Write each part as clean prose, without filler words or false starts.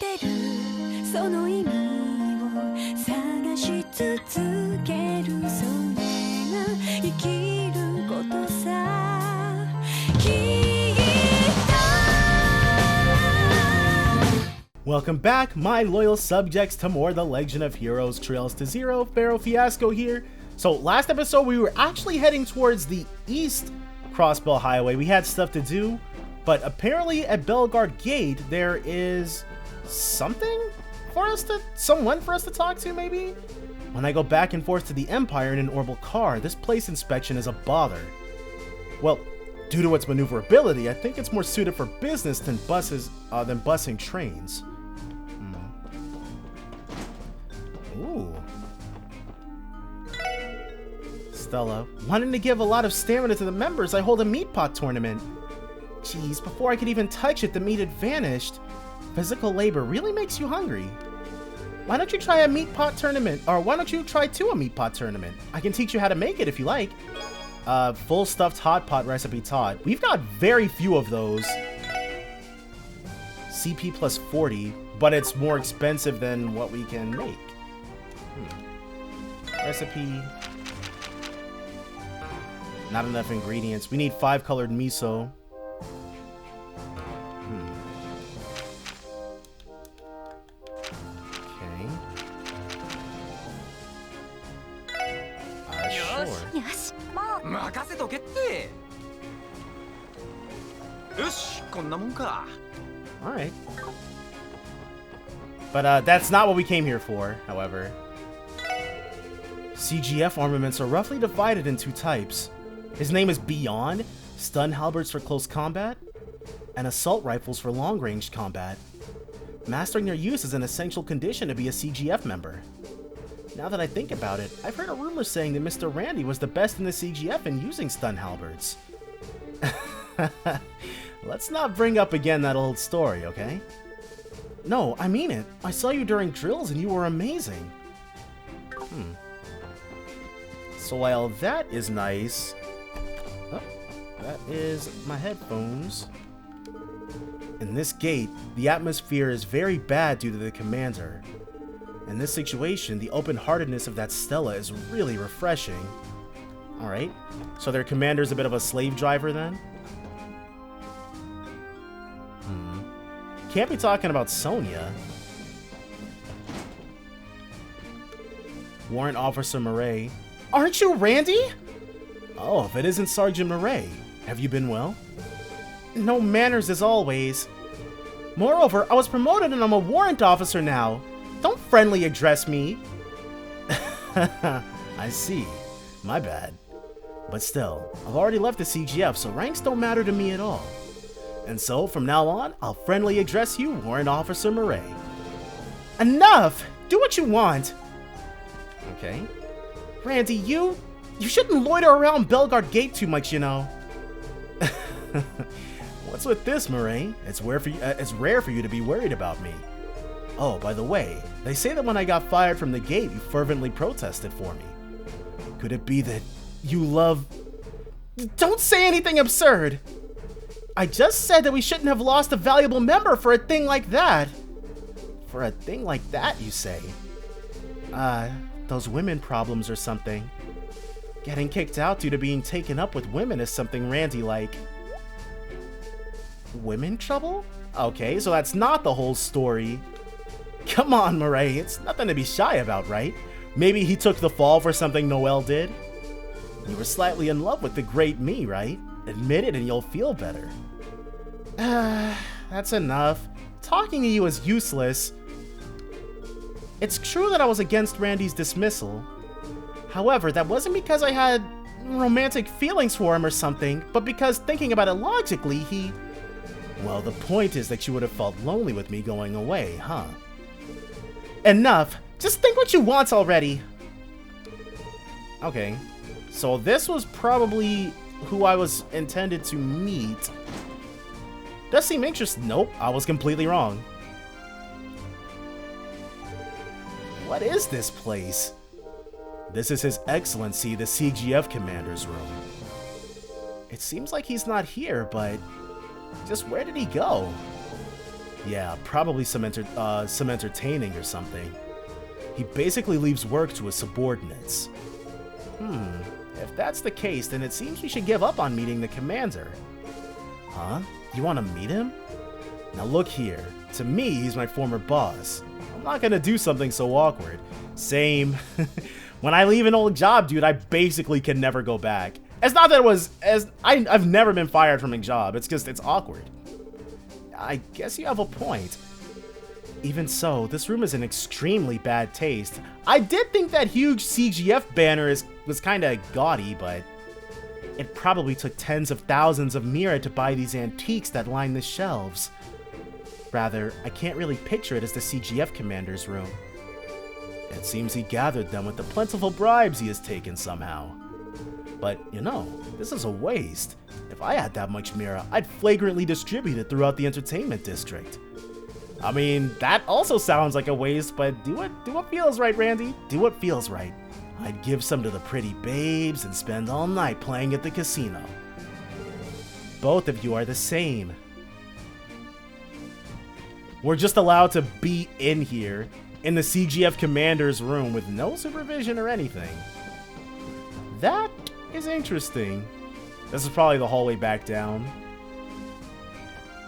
てるその意味を探し続けるそれが生きることさきっと Welcome back, my loyal subjects, to more The Legend of Heroes Trails to Zero. Pharaoh Fiasco here. So last episode we were actually heading towards the east Crossbell Highway. We had stuff to do, but apparently at Bellegarde Gate there is someone for us to talk to, maybe? When I go back and forth to the Empire in an orbital car, this place inspection is a bother. Well, due to its maneuverability, I think it's more suited for business than busing trains. Ooh. Stella, wanting to give a lot of stamina to the members, I hold a meat pot tournament. Geez, before I could even touch it, the meat had vanished. Physical labor really makes you hungry. Why don't you try a meat pot tournament? Or why don't you try a meat pot tournament? I can teach you how to make it if you like. Full stuffed hot pot recipe taught. We've got very few of those. CP plus 40, but it's more expensive than what we can make. Recipe. Not enough ingredients. We need 5 colored miso. Okay. Sure. Alright. But that's not what we came here for, however. CGF armaments are roughly divided in 2 types. His name is Beyond, stun halberds for close combat, and assault rifles for long-range combat. Mastering their use is an essential condition to be a CGF member. Now that I think about it, I've heard a rumor saying that Mr. Randy was the best in the CGF in using stun halberds. Let's not bring up again that old story, okay? No, I mean it. I saw you during drills and you were amazing. So while that is nice... Oh, that is my headphones. In this gate, the atmosphere is very bad due to the commander. In this situation, the open-heartedness of that Stella is really refreshing. Alright, so their commander's a bit of a slave driver then? Can't be talking about Sonia. Warrant Officer Murray. Aren't you Randy? Oh, if it isn't Sergeant Murray. Have you been well? No manners as always. Moreover, I was promoted and I'm a warrant officer now. Don't friendly address me. I see. My bad. But still, I've already left the CGF, so ranks don't matter to me at all. And so, from now on, I'll friendly address you, Warrant Officer Murray. Enough! Do what you want! Okay. Randy, you shouldn't loiter around Bellegarde Gate too much, you know. What's with this, Murray? It's rare for you to be worried about me. Oh, by the way, they say that when I got fired from the gate, you fervently protested for me. Could it be that you love... Don't say anything absurd! I just said that we shouldn't have lost a valuable member for a thing like that. For a thing like that, you say? Those women problems or something. Getting kicked out due to being taken up with women is something Randy like. Women trouble? Okay, so that's not the whole story. Come on, Murray, it's nothing to be shy about, right? Maybe he took the fall for something Noelle did? You were slightly in love with the great me, right? Admit it and you'll feel better. That's enough. Talking to you is useless. It's true that I was against Randy's dismissal. However, that wasn't because I had romantic feelings for him or something, but because thinking about it logically, he... Well, the point is that you would have felt lonely with me going away, huh? Enough! Just think what you want already! Okay. So this was probably who I was intended to meet. Does seem interesting. Nope, I was completely wrong. What is this place? This is His Excellency, the CGF Commander's room. It seems like he's not here, but just where did he go? Yeah, probably some entertaining or something. He basically leaves work to his subordinates. If that's the case, then it seems we should give up on meeting the commander. Huh? You want to meet him? Now look here. To me, he's my former boss. I'm not gonna do something so awkward. Same. When I leave an old job, dude, I basically can never go back. It's not that it was I've never been fired from a job. It's just, it's awkward. I guess you have a point. Even so, this room is in extremely bad taste. I did think that huge CGF banner was kind of gaudy, but it probably took tens of thousands of mira to buy these antiques that line the shelves. Rather, I can't really picture it as the CGF commander's room. It seems he gathered them with the plentiful bribes he has taken somehow. But, you know, this is a waste. If I had that much mira, I'd flagrantly distribute it throughout the entertainment district. I mean, that also sounds like a waste, but do what feels right, Randy. Do what feels right. I'd give some to the pretty babes and spend all night playing at the casino. Both of you are the same. We're just allowed to be in here, in the CGF commander's room with no supervision or anything. That is interesting. This is probably the hallway back down.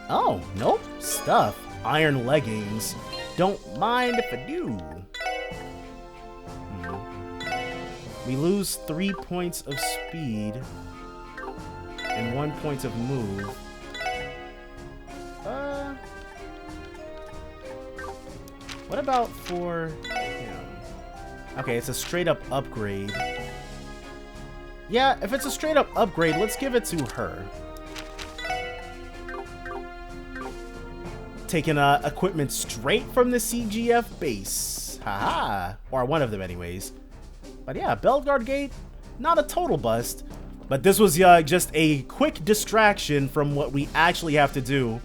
Oh, nope. Stuff. Iron leggings. Don't mind if I do. We lose 3 points of speed and 1 point of move. What about for him? Okay, it's a straight up upgrade. Yeah, if it's a straight up upgrade, let's give it to her. Taking equipment straight from the CGF base. Haha. Or one of them anyways. But yeah, Belgard Gate, not a total bust. But this was just a quick distraction from what we actually have to do.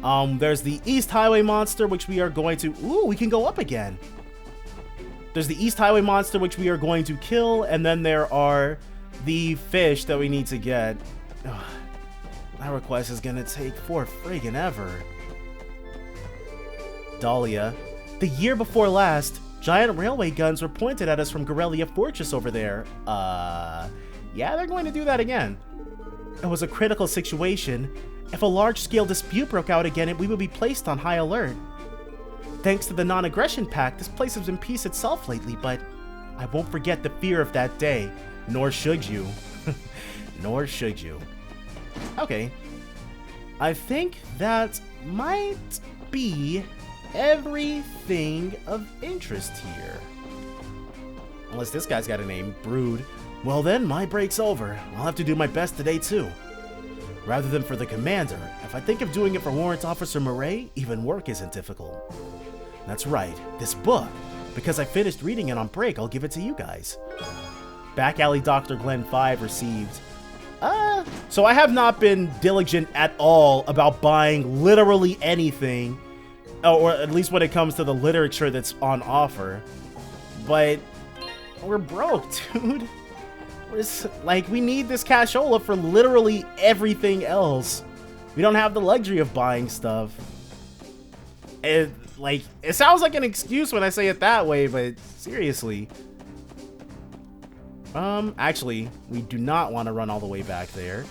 There's the East Highway monster, which we are going to... Ooh, we can go up again. There's the East Highway monster, which we are going to kill. And then there are the fish that we need to get. Ugh, that request is going to take for friggin' ever. Dahlia. The year before last, giant railway guns were pointed at us from Gorelia Fortress over there. Yeah, they're going to do that again. It was a critical situation. If a large-scale dispute broke out again, we would be placed on high alert. Thanks to the non-aggression pact, this place has been peace itself lately, but I won't forget the fear of that day. Nor should you. Nor should you. Okay. I think that might be everything of interest here. Unless this guy's got a name, Brood. Well then, my break's over. I'll have to do my best today too. Rather than for the commander, if I think of doing it for Warrant Officer Murray, even work isn't difficult. That's right, this book. Because I finished reading it on break, I'll give it to you guys. Back Alley Dr. Glenn 5 received. So I have not been diligent at all about buying literally anything. Or at least when it comes to the literature that's on offer. But we're broke, dude. Like, we need this cashola for literally everything else. We don't have the luxury of buying stuff. It sounds like an excuse when I say it that way, but seriously. Actually, we do not want to run all the way back there.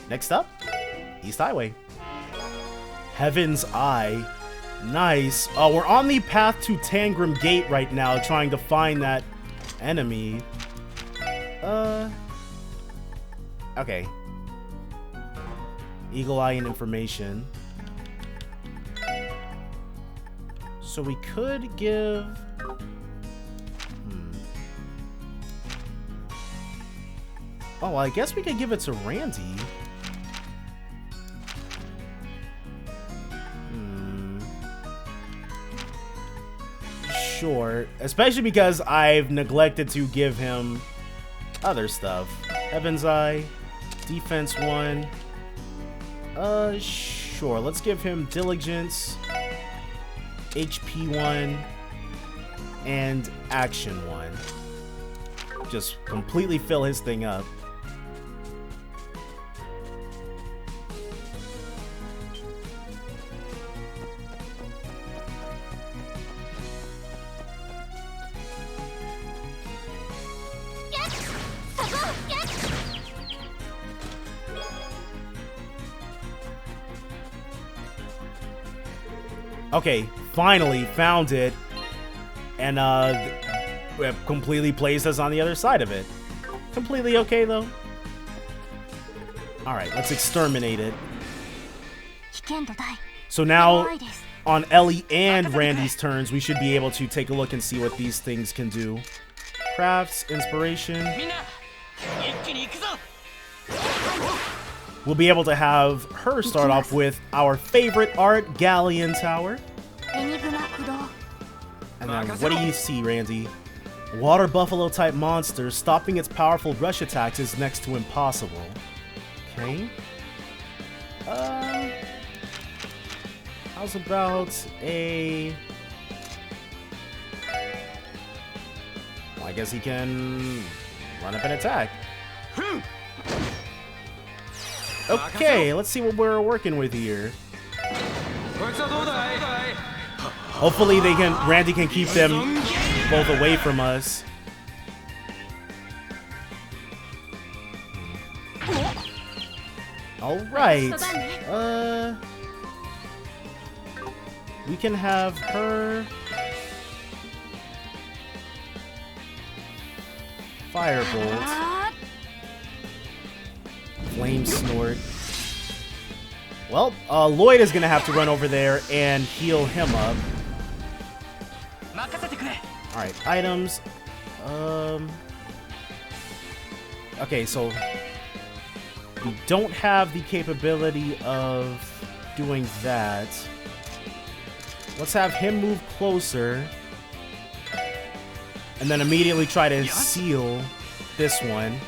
Next up, East Highway. Heaven's Eye. Nice. Oh, we're on the path to Tangram Gate right now, trying to find that enemy. Okay. Eagle Eye and information. So we could give... Oh, well, I guess we could give it to Randy. Sure. Especially because I've neglected to give him other stuff. Heaven's Eye, Defense 1. Sure. Let's give him Diligence, HP 1, and Action 1. Just completely fill his thing up. Okay, finally found it. And it completely placed us on the other side of it. Completely okay though. Alright, let's exterminate it. So now, on Ellie and Randy's turns, we should be able to take a look and see what these things can do. Crafts, inspiration. We'll be able to have her start off with our favorite art, Galleon Tower. And then, what do you see, Randy? Water buffalo type monster. Stopping its powerful rush attacks is next to impossible. Okay. How's about a... Well, I guess he can run up and attack. Okay, let's see what we're working with here. Hopefully Randy can keep them both away from us. Alright. We can have her Firebolt. Flame Snort. Well, Lloyd is gonna have to run over there and heal him up. Alright, items. Okay, so we don't have the capability of doing that. Let's have him move closer. And then immediately try to seal this one.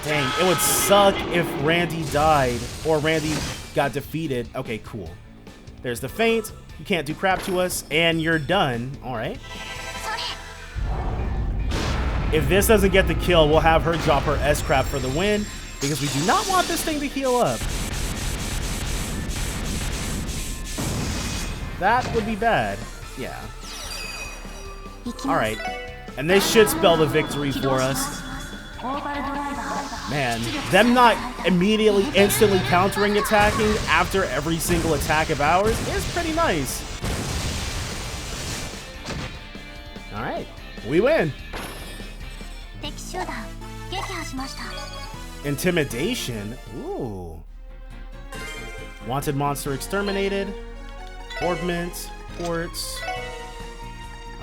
Dang, it would suck if Randy died or Randy got defeated. Okay, cool. There's the feint. You can't do crap to us, and you're done. Alright. If this doesn't get the kill, we'll have her drop her S-crap for the win, because we do not want this thing to heal up. That would be bad. Yeah. Alright. And this should spell the victory for us. Man, them not immediately, instantly countering attacking after every single attack of ours is pretty nice. Alright, we win. Intimidation? Ooh. Wanted monster exterminated. Orbment, ports.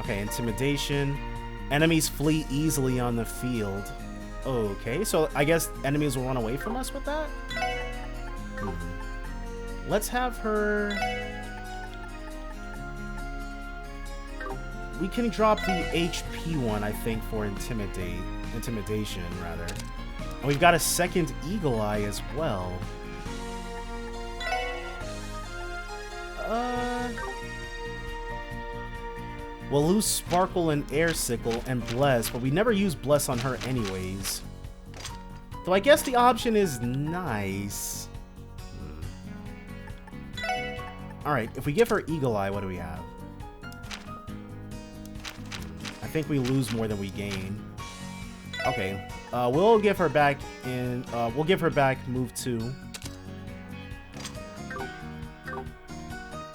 Okay, intimidation. Enemies flee easily on the field. Okay, so I guess enemies will run away from us with that? Let's have her... We can drop the HP one, I think, for intimidation, rather. And we've got a second Eagle Eye as well. We'll lose Sparkle and Air Sickle and Bless, but we never use Bless on her anyways. Though I guess the option is nice. Alright, if we give her Eagle Eye, what do we have? I think we lose more than we gain. Okay, we'll give her back in, we'll give her back move 2.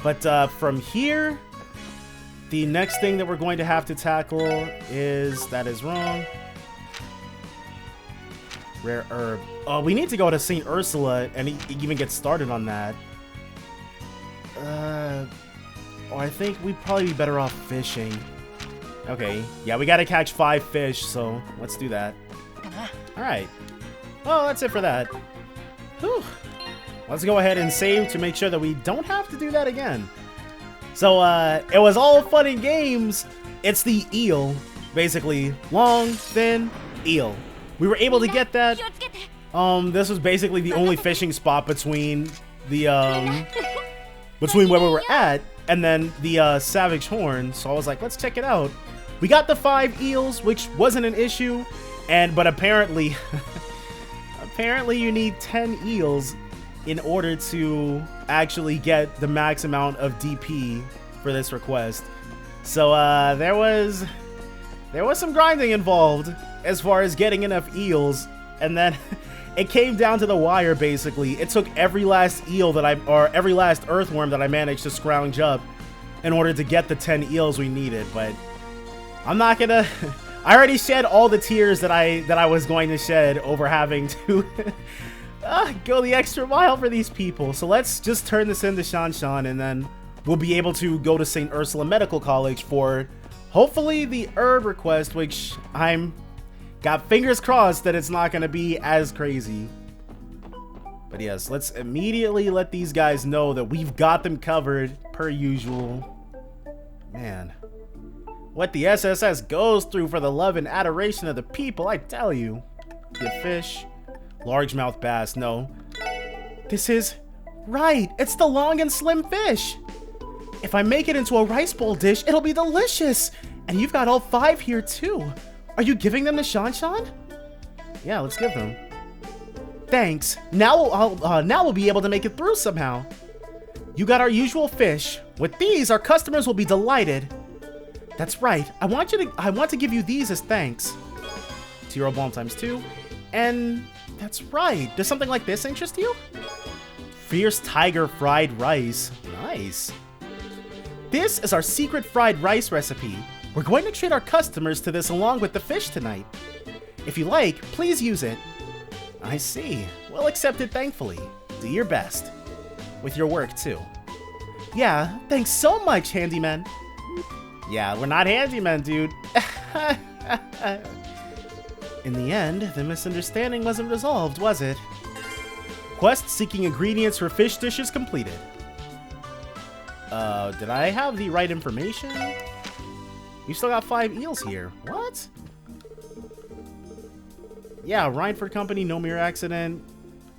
But from here, the next thing that we're going to have to tackle is... That is wrong. Rare Herb. Oh, we need to go to St. Ursula and even get started on that. Oh, I think we'd probably be better off fishing. Okay, yeah, we gotta catch 5 fish, so let's do that. Alright. Well, that's it for that. Whew. Let's go ahead and save to make sure that we don't have to do that again. So, it was all fun and games. It's the eel, basically. Long, thin, eel. We were able to get that. This was basically the only fishing spot between the, between where we were at and then the, Savage Horn. So I was like, let's check it out. We got the 5 eels, which wasn't an issue. But apparently, apparently you need 10 eels in order to actually get the max amount of DP for this request. So there was some grinding involved as far as getting enough eels and then it came down to the wire, basically. It took every last eel every last earthworm that I managed to scrounge up in order to get the 10 eels we needed, but I'm not gonna... I already shed all the tears that I was going to shed over having to go the extra mile for these people. So let's just turn this into Shan, and then we'll be able to go to St. Ursula Medical College for hopefully the herb request, which I'm got fingers crossed that it's not going to be as crazy. But yes, let's immediately let these guys know that we've got them covered per usual. Man, what the SSS goes through for the love and adoration of the people, I tell you. Get fish. Largemouth bass, no. This is... right, it's the long and slim fish. If I make it into a rice bowl dish, it'll be delicious. And you've got all 5 here too. Are you giving them to Shan? Yeah, let's give them. Thanks. Now we'll be able to make it through somehow. You got our usual fish. With these, our customers will be delighted. That's right. I want to give you these as thanks. Zero bomb times 2. And that's right. Does something like this interest you? Fierce tiger fried rice. Nice. This is our secret fried rice recipe. We're going to treat our customers to this along with the fish tonight. If you like, please use it. I see. We'll accept it thankfully. Do your best. With your work, too. Yeah, thanks so much, handyman. Yeah, we're not handymen, dude. In the end, the misunderstanding wasn't resolved, was it? Quest seeking ingredients for fish dishes completed. Did I have the right information? You still got 5 eels here. What? Yeah, Rhineford Company, no mere accident.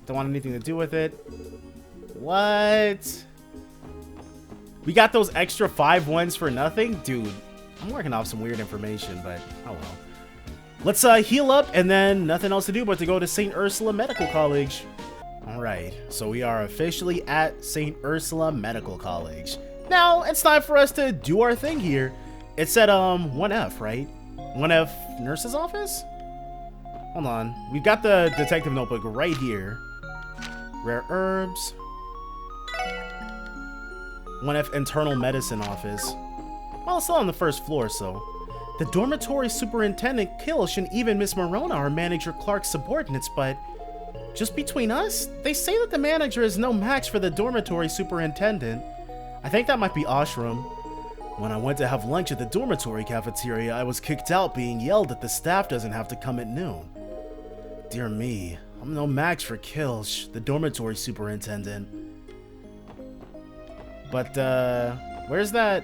Don't want anything to do with it. What? We got those extra 5 ones for nothing? Dude, I'm working off some weird information, but oh well. Let's heal up, and then nothing else to do but to go to St. Ursula Medical College. Alright, so we are officially at St. Ursula Medical College. Now, it's time for us to do our thing here. It's at 1F, right? 1F nurse's office? Hold on. We've got the detective notebook right here. Rare herbs. 1F internal medicine office. Well, it's still on the first floor, so. The dormitory superintendent Kilsh and even Miss Morona are Manager Clark's subordinates, but just between us, they say that the manager is no match for the dormitory superintendent. I think that might be Ashram. When I went to have lunch at the dormitory cafeteria, I was kicked out being yelled that the staff doesn't have to come at noon. Dear me, I'm no match for Kilsh, the dormitory superintendent. But, where's that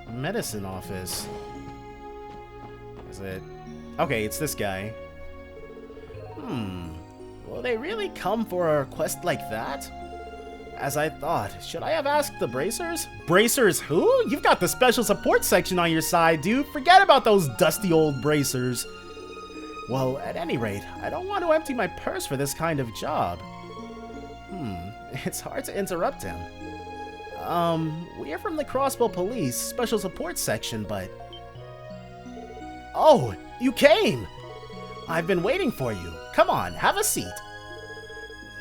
medicine office? Is it? Okay, it's this guy. Will they really come for a quest like that? As I thought, should I have asked the bracers? Bracers who? You've got the special support section on your side, dude. Forget about those dusty old bracers. Well, at any rate, I don't want to empty my purse for this kind of job. It's hard to interrupt him. We're from the Crossbow Police Special Support Section, but... Oh, you came! I've been waiting for you. Come on, have a seat.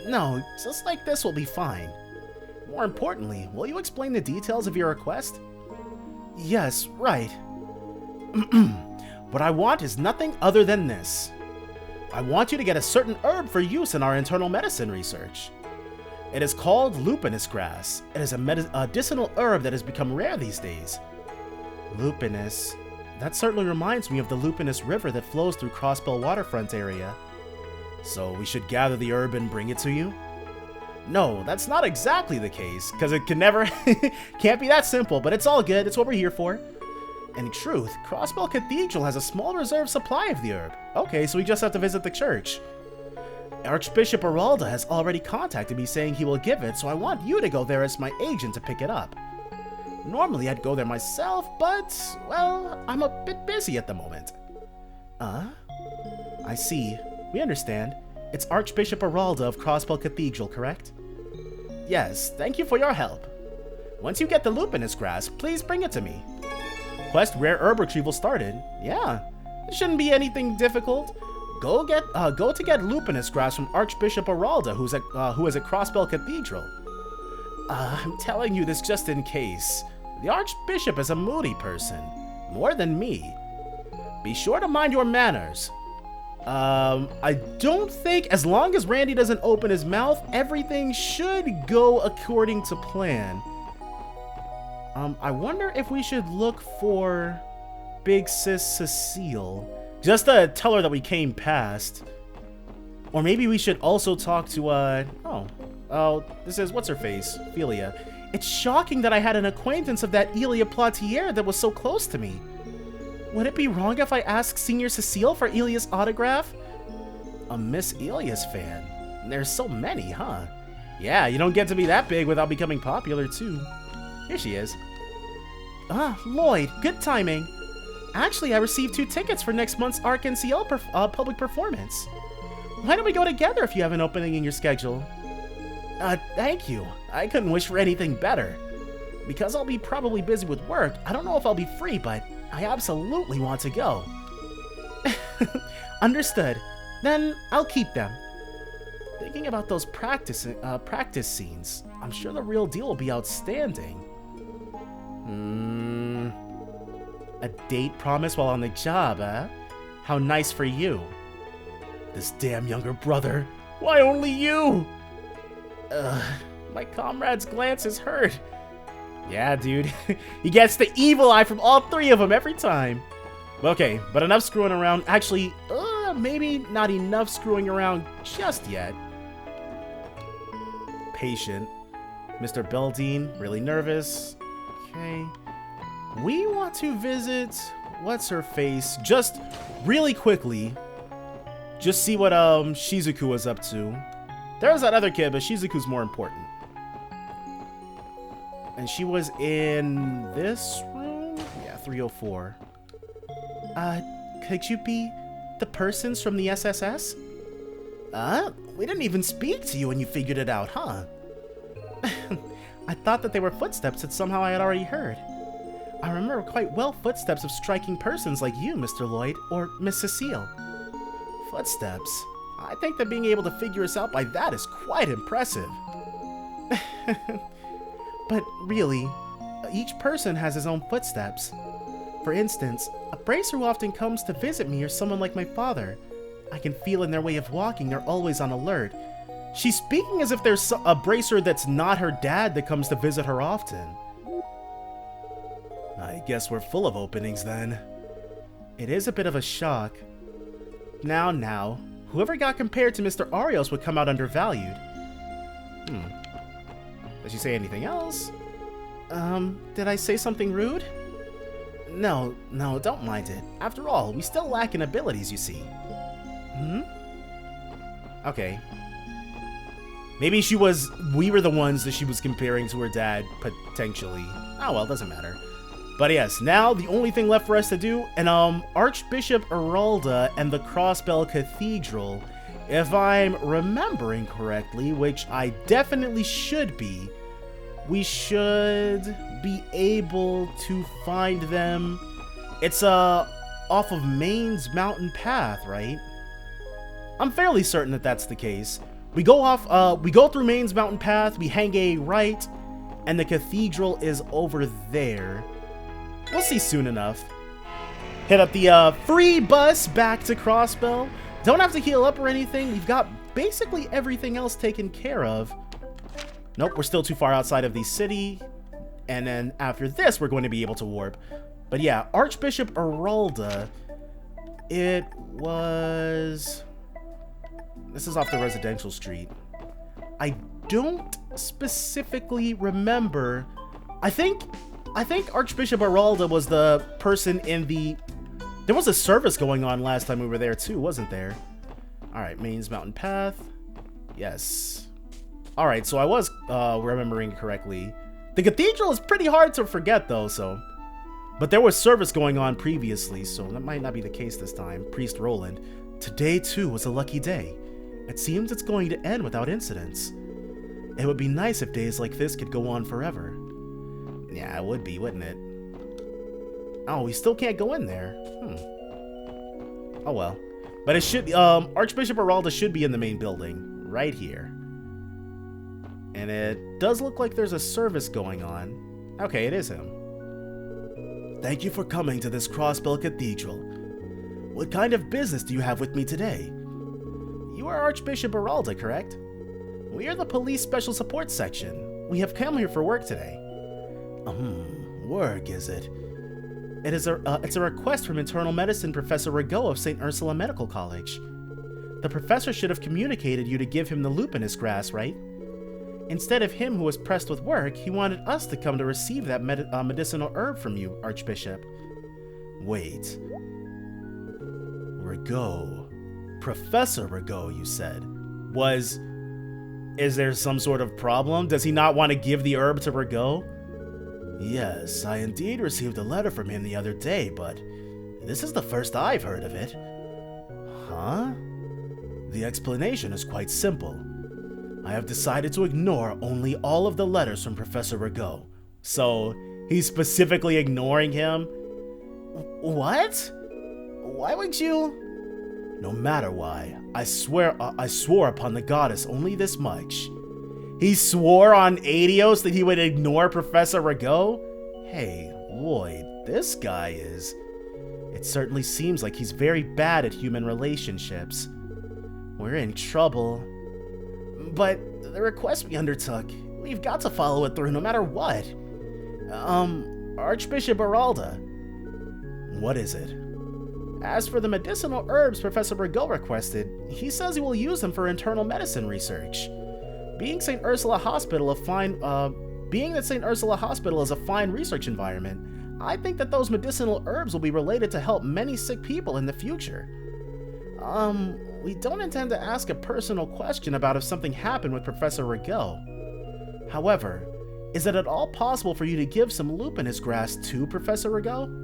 No, just like this will be fine. More importantly, will you explain the details of your request? Yes, right. What I want is nothing other than this. I want you to get a certain herb for use in our internal medicine research. It is called Lupinus Crass. It is a medicinal herb that has become rare these days. Lupinus. That certainly reminds me of the Lupinus River that flows through Crossbell waterfront area. So we should gather the herb and bring it to you? No, that's not exactly the case, because it can never... can't be that simple, but it's all good. It's what we're here for. In truth, Crossbell Cathedral has a small reserve supply of the herb. Okay, so we just have to visit the church. Archbishop Aralda has already contacted me saying he will give it, so I want you to go there as my agent to pick it up. Normally I'd go there myself, but, well, I'm a bit busy at the moment. I see. We understand. It's Archbishop Aralda of Crossbell Cathedral, correct? Yes, thank you for your help. Once you get the Lupinus Crass, please bring it to me. Quest rare herb retrieval started. Yeah, it shouldn't be anything difficult. go to get Lupinus Crass from Archbishop Aralda, who is at Crossbell Cathedral. I'm telling you this just in case. The Archbishop is a moody person, more than me. Be sure to mind your manners. I don't think, as long as Randy doesn't open his mouth, everything should go according to plan. I wonder if we should look for Big Sis Cecile, just to tell her that we came past. Or maybe we should also talk to, this is, what's her face? Philia. It's shocking that I had an acquaintance of that Elia Platier that was so close to me. Would it be wrong if I asked Senior Cecile for Elia's autograph? A Miss Elia's fan. There's so many, huh? Yeah, you don't get to be that big without becoming popular, too. Here she is. Lloyd, good timing. Actually, I received 2 tickets for next month's ARC NCL public performance. Why don't we go together if you have an opening in your schedule? Thank you. I couldn't wish for anything better. Because I'll be probably busy with work, I don't know if I'll be free, but I absolutely want to go. Understood. Then I'll keep them. Thinking about those practice scenes, I'm sure the real deal will be outstanding. A date promise while on the job, eh? How nice for you. This damn younger brother. Why only you? My comrade's glance is hurt. Yeah, dude. He gets the evil eye from all 3 of them every time. Okay, but enough screwing around. Actually, maybe not enough screwing around just yet. Patient. Mr. Beldine, really nervous. Okay. We want to visit... What's her face? Just really quickly. Just see what Shizuku was up to. There's that other kid, but Shizuku's more important. And she was in this room? Yeah, 304. Could you be the persons from the SSS? We didn't even speak to you when you figured it out, huh? I thought that they were footsteps that somehow I had already heard. I remember quite well footsteps of striking persons like you, Mr. Lloyd, or Miss Cecile. Footsteps? I think that being able to figure us out by that is quite impressive. But really, each person has his own footsteps. For instance, a bracer who often comes to visit me or someone like my father. I can feel in their way of walking they're always on alert. She's speaking as if there's a bracer that's not her dad that comes to visit her often. I guess we're full of openings then. It is a bit of a shock. Now, whoever got compared to Mr. Arios would come out undervalued. Did she say anything else? Did I say something rude? No, don't mind it. After all, we still lack in abilities, you see. Okay. Maybe we were the ones that she was comparing to her dad, potentially. Oh well, doesn't matter. But yes, now the only thing left for us to do, and Archbishop Aralda and the Crossbell Cathedral, if I'm remembering correctly, which I definitely should be, we should be able to find them. It's off of Maine's Mountain Path, right? I'm fairly certain that that's the case. We go through Maine's Mountain Path, we hang a right, and the cathedral is over there. We'll see soon enough. Hit up the free bus back to Crossbell. Don't have to heal up or anything. We've got basically everything else taken care of. Nope, we're still too far outside of the city. And then after this, we're going to be able to warp. But yeah, Archbishop Aralda. It was... This is off the residential street. I don't specifically remember. I think Archbishop Aralda was the person in the... There was a service going on last time we were there too, wasn't there? Alright, Maine's Mountain Path. Yes. Alright, so I was remembering correctly. The cathedral is pretty hard to forget though, so... But there was service going on previously, so that might not be the case this time. Priest Roland. Today too was a lucky day. It seems it's going to end without incidents. It would be nice if days like this could go on forever. Yeah, it would be, wouldn't it? Oh, we still can't go in there. Oh well. But it should, Archbishop Aralda should be in the main building, right here. And it does look like there's a service going on. Okay, it is him. Thank you for coming to this Crossbell Cathedral. What kind of business do you have with me today? You are Archbishop Aralda, correct? We are the police special support section. We have come here for work today. Work, is it? It's a request from internal medicine Professor Rigaud of St. Ursula Medical College. The professor should have communicated you to give him the Lupinus Crass, right? Instead of him who was pressed with work, he wanted us to come to receive that medicinal herb from you, Archbishop. Wait. Rigaud. Professor Rigaud, you said. Is there some sort of problem? Does he not want to give the herb to Rigaud? Yes, I indeed received a letter from him the other day, but this is the first I've heard of it. Huh? The explanation is quite simple. I have decided to ignore only all of the letters from Professor Rigaud. So, he's specifically ignoring him? What? Why would you? No matter why, I swore upon the goddess only this much. He swore on Adios that he would ignore Professor Rigaud? Hey, Lloyd, this guy is... It certainly seems like he's very bad at human relationships. We're in trouble. But the request we undertook, we've got to follow it through no matter what. Archbishop Aralda. What is it? As for the medicinal herbs Professor Rigaud requested, he says he will use them for internal medicine research. Being that St. Ursula Hospital is a fine research environment, I think that those medicinal herbs will be related to help many sick people in the future. We don't intend to ask a personal question about if something happened with Professor Rigaud. However, is it at all possible for you to give some Lupinus Crass to Professor Rigaud?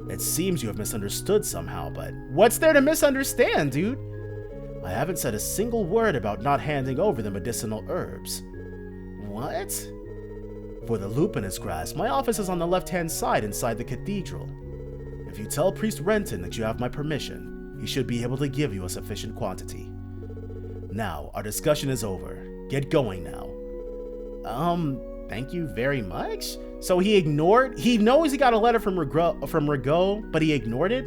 It seems you have misunderstood somehow, but what's there to misunderstand, dude? I haven't said a single word about not handing over the medicinal herbs. What? For the Lupinus Crass, my office is on the left-hand side inside the cathedral. If you tell Priest Renton that you have my permission, he should be able to give you a sufficient quantity. Now, our discussion is over. Get going now. Thank you very much? So he knows he got a letter from Rigaud, but he ignored it?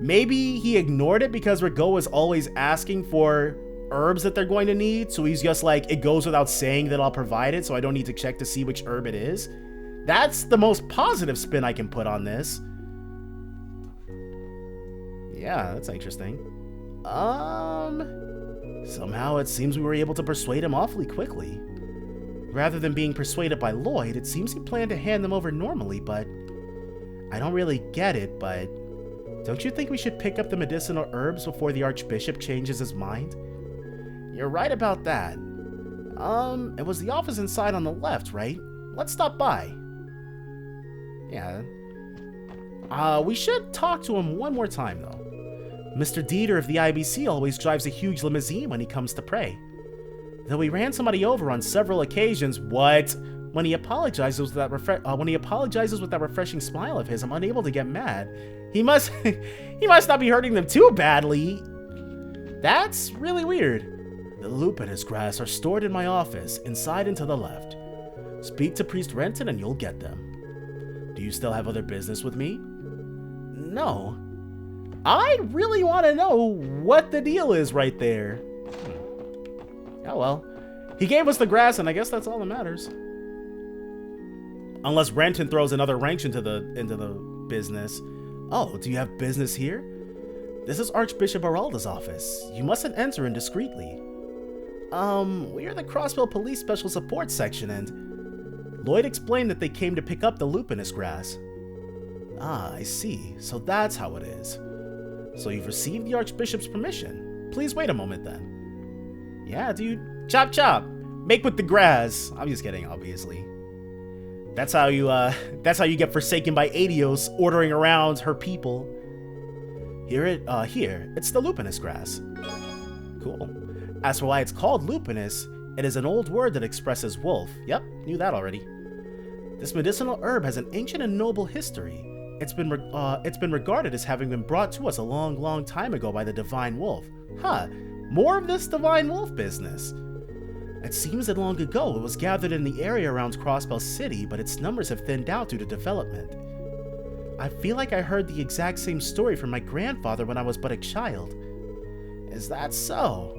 Maybe he ignored it because Rigaud is always asking for herbs that they're going to need, so he's just like, it goes without saying that I'll provide it, so I don't need to check to see which herb it is. That's the most positive spin I can put on this. Yeah, that's interesting. Somehow it seems we were able to persuade him awfully quickly. Rather than being persuaded by Lloyd, it seems he planned to hand them over normally, but I don't really get it, but don't you think we should pick up the medicinal herbs before the Archbishop changes his mind? You're right about that. It was the office inside on the left, right? Let's stop by. Yeah. We should talk to him one more time, though. Mr. Dieter of the IBC always drives a huge limousine when he comes to pray. Though he ran somebody over on several occasions, when he apologizes with that refreshing smile of his, I'm unable to get mad. He must not be hurting them too badly. That's really weird. The Lupinus Crass are stored in my office, inside and to the left. Speak to Priest Renton and you'll get them. Do you still have other business with me? No. I really want to know what the deal is right there. Oh well. He gave us the grass, and I guess that's all that matters. Unless Renton throws another wrench into the business. Oh, do you have business here? This is Archbishop Aralda's office. You mustn't enter indiscreetly. We are the Crossbell Police Special Support Section, and Lloyd explained that they came to pick up the Lupinus Crass. Ah, I see. So that's how it is. So you've received the Archbishop's permission. Please wait a moment then. Yeah, dude. Chop chop. Make with the grass. I'm just kidding, obviously. That's how you get forsaken by Adios ordering around her people. Here, it's the Lupinus Crass. Cool. As for why it's called Lupinus, it is an old word that expresses wolf. Yep, knew that already. This medicinal herb has an ancient and noble history. It's been regarded as having been brought to us a long time ago by the Divine Wolf. Huh, more of this Divine Wolf business. It seems that long ago it was gathered in the area around Crossbell City, but its numbers have thinned out due to development. I feel like I heard the exact same story from my grandfather when I was but a child. Is that so?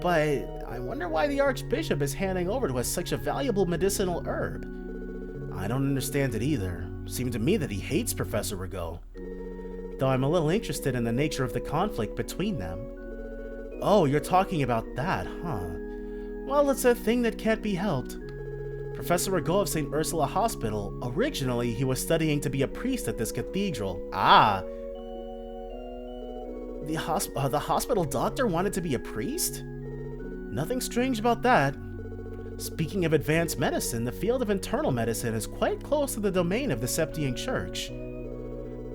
But I wonder why the Archbishop is handing over to us such a valuable medicinal herb. I don't understand it either. Seemed to me that he hates Professor Rigaud. Though I'm a little interested in the nature of the conflict between them. Oh, you're talking about that, huh? Well, it's a thing that can't be helped. Professor Rigaud of St. Ursula Hospital, originally he was studying to be a priest at this cathedral. Ah! The hospital doctor wanted to be a priest? Nothing strange about that. Speaking of advanced medicine, the field of internal medicine is quite close to the domain of the Septian Church.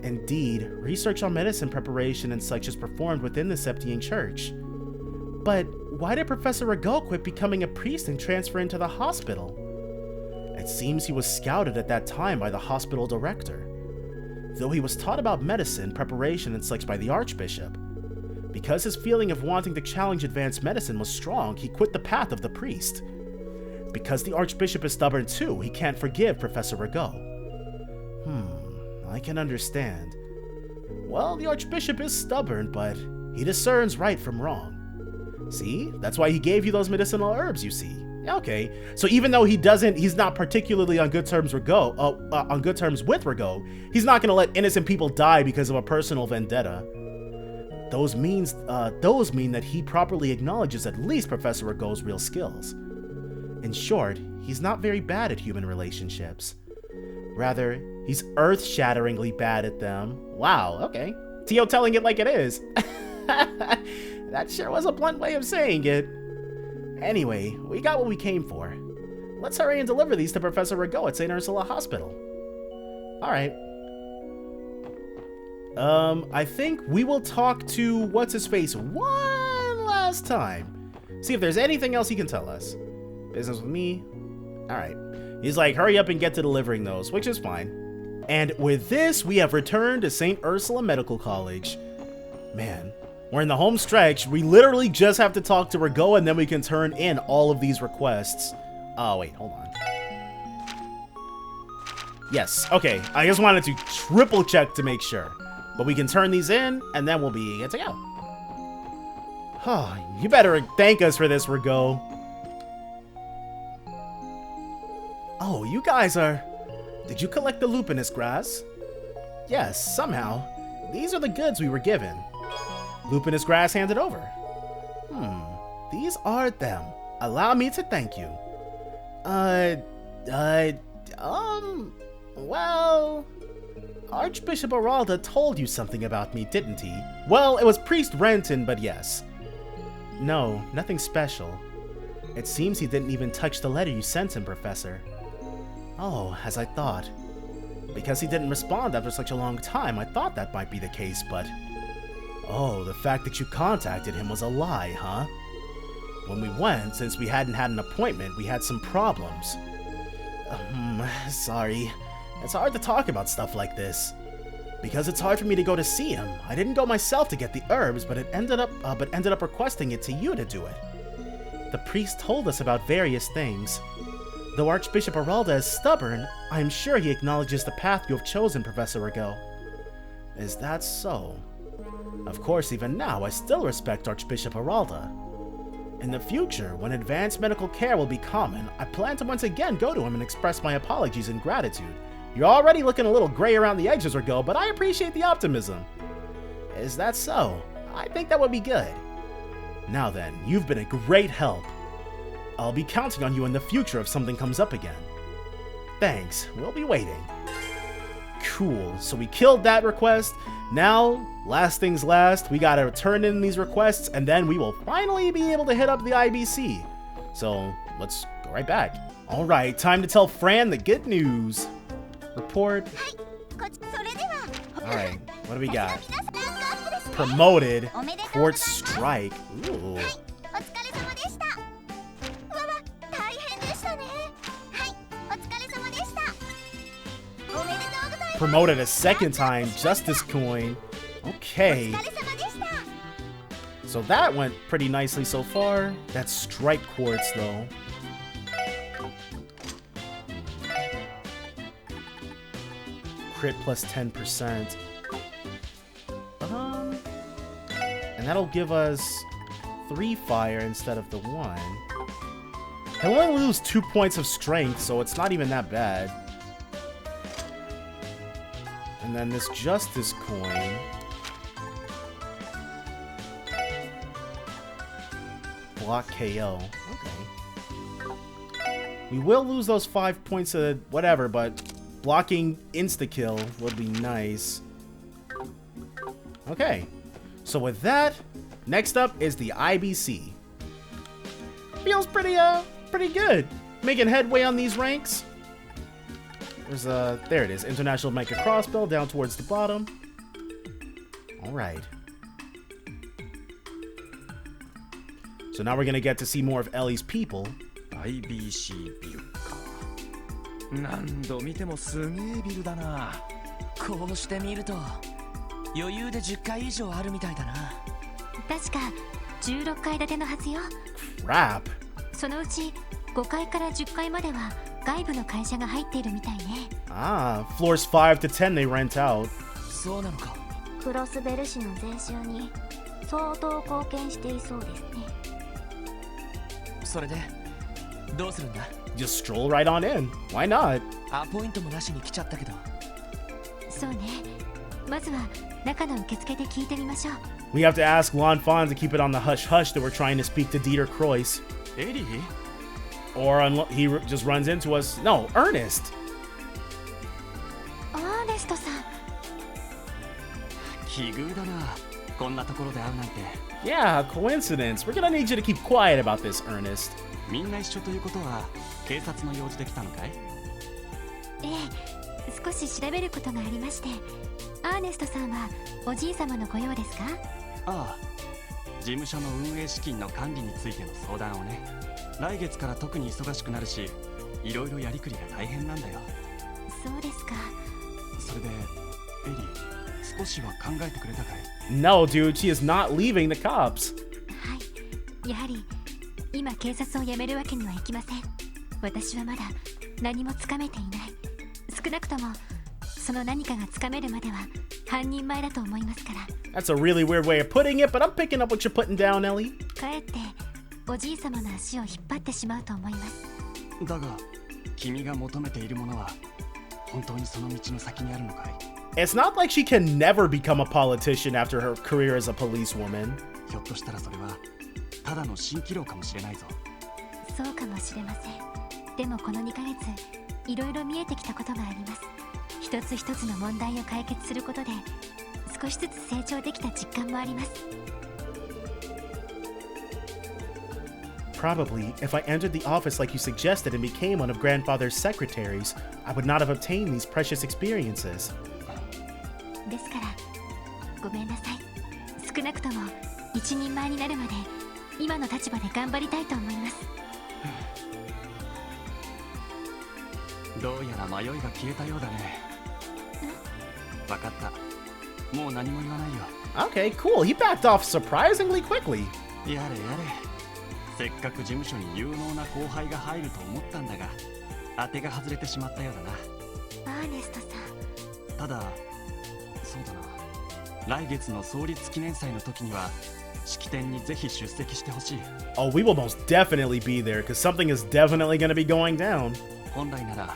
Indeed, research on medicine preparation and such is performed within the Septian Church. But why did Professor Rigaud quit becoming a priest and transfer into the hospital? It seems he was scouted at that time by the hospital director. Though he was taught about medicine, preparation, and such by the Archbishop. Because his feeling of wanting to challenge advanced medicine was strong, he quit the path of the priest. Because the Archbishop is stubborn too, he can't forgive Professor Rigaud. I can understand. Well, the Archbishop is stubborn, but he discerns right from wrong. See? That's why he gave you those medicinal herbs, you see. Okay, so even though he's not particularly on good terms with Rigaud, he's not going to let innocent people die because of a personal vendetta. Those mean that he properly acknowledges at least Professor Rigaud's real skills. In short, he's not very bad at human relationships. Rather, he's earth-shatteringly bad at them. Wow, okay. Tio telling it like it is. That sure was a blunt way of saying it. Anyway, we got what we came for. Let's hurry and deliver these to Professor Rigaud at St. Ursula Hospital. Alright. I think we will talk to What's-His-Face one last time. See if there's anything else he can tell us. Business with me? Alright. He's like, hurry up and get to delivering those, which is fine. And with this, we have returned to St. Ursula Medical College. Man, we're in the home stretch. We literally just have to talk to Rigaud and then we can turn in all of these requests. Oh, wait, hold on. Yes, okay. I just wanted to triple check to make sure. But we can turn these in and then we'll be good to go. Oh, you better thank us for this, Rigaud. Oh, you guys are... Did you collect the Lupinus Crass? Yes, somehow. These are the goods we were given. Lupinus Crass handed over. These are them. Allow me to thank you. Well... Archbishop Aralda told you something about me, didn't he? Well, it was Priest Renton, but yes. No, nothing special. It seems he didn't even touch the letter you sent him, Professor. Oh, as I thought. Because he didn't respond after such a long time, I thought that might be the case, but... Oh, the fact that you contacted him was a lie, huh? When we went, since we hadn't had an appointment, we had some problems. Sorry. It's hard to talk about stuff like this. Because it's hard for me to go to see him. I didn't go myself to get the herbs, but ended up requesting it to you to do it. The priest told us about various things. Though Archbishop Aralda is stubborn, I am sure he acknowledges the path you have chosen, Professor Rigaud. Is that so? Of course, even now, I still respect Archbishop Aralda. In the future, when advanced medical care will be common, I plan to once again go to him and express my apologies and gratitude. You're already looking a little gray around the edges, Rigaud, but I appreciate the optimism. Is that so? I think that would be good. Now then, you've been a great help. I'll be counting on you in the future if something comes up again. Thanks, we'll be waiting. Cool, so we killed that request. Now, last things last, we gotta turn in these requests and then we will finally be able to hit up the IBC. So, let's go right back. Alright, time to tell Fran the good news. Report. Alright, what do we got? Promoted. Court strike. Ooh. promoted a second time. Justice coin. Okay. So that went pretty nicely so far. That's strike quartz though. Crit plus 10%. And that'll give us 3 fire instead of the 1. I only lose 2 points of strength, so it's not even that bad. And then this justice coin. Block KO. Okay. We will lose those 5 points of whatever, but blocking insta-kill would be nice. Okay. So with that, next up is the IBC. Feels pretty good. Making headway on these ranks. There's there it is. International Mega Crossbow down towards the bottom. All right. So now we're gonna get to see more of Ellie's people. IBC ビルか。何度見てもすげえビルだな。こうして見ると余裕で10階以上あるみたいだな。確か16階建てのはずよ。Crap. そのうち5階から10階までは外部の会社が入っているみたいね。Ah, floors 5 to 10 they rent out. そうなのか。クロスベル市の税収に相当貢献していそうですね。それでどうするんだ？ Just stroll right on in. Why not? アポイントもなしに来ちゃったけど。そうね。まずは中の受付で聞いてみましょう。We have to ask Lon Fon to keep it on the hush hush that we're trying to speak to Dieter Crois. エリー？ Or he just runs into us. No, Ernest. アーネストさん。奇遇だな。こんなところで会うなんて。Yeah, coincidence. We're gonna need you to keep quiet about this, Ernest. みんな一緒ということは警察の用事で来たのかい？ええ、少し調べることがありまして。アーネストさんはおじい様のご用ですか？ああ、事務所の運営資金の管理についての相談をね。来月から特に忙しくなるし、いろいろやりくりが大変なんだよ。そうですか。それで、エリー、少しは考えてくれたかい？ No, dude, she is not leaving the cops. はい。やはり今警察を辞めるわけにはいきません。私はまだ何もつかめていない。少なくともその何かがつかめるまでは半人前だと思いますから。That's a really weird way of putting it, but I'm picking up what you're putting down, Ellie. かえっておじい様の足を引っ張ってしまうと思います。だが、君が求めているものは本当にその道の先にあるのかい？ It's not like she can never become a politician after her career as a policewoman. ひょっとしたらそれはただの蜃気楼かもしれないぞ。そうかもしれません。でもこの2ヶ月いろいろ見えてきたことがあります。一つ一つの問題を解決することで少しずつ成長できた実感もあります。Probably, if I entered the office like you suggested and became one of Grandfather's secretaries, I would not have obtained these precious experiences. ですからごめんなさい。少なくとも一人前になるまで今の立場で頑張りたいと思います。どうやら迷いが消えたようだね。わかった。もう何も言わないよ。Okay, cool. He backed off surprisingly quickly. やれやれ。せっかく事務所に有能な後輩が入ると思ったんだが、当てが外れてしまったようだな。アーネストさん。ただ、そうだな。来月の創立記念祭の時には式典にぜひ出席してほしい。Oh, we will most definitely be there because something is definitely going to be going down. 本来なら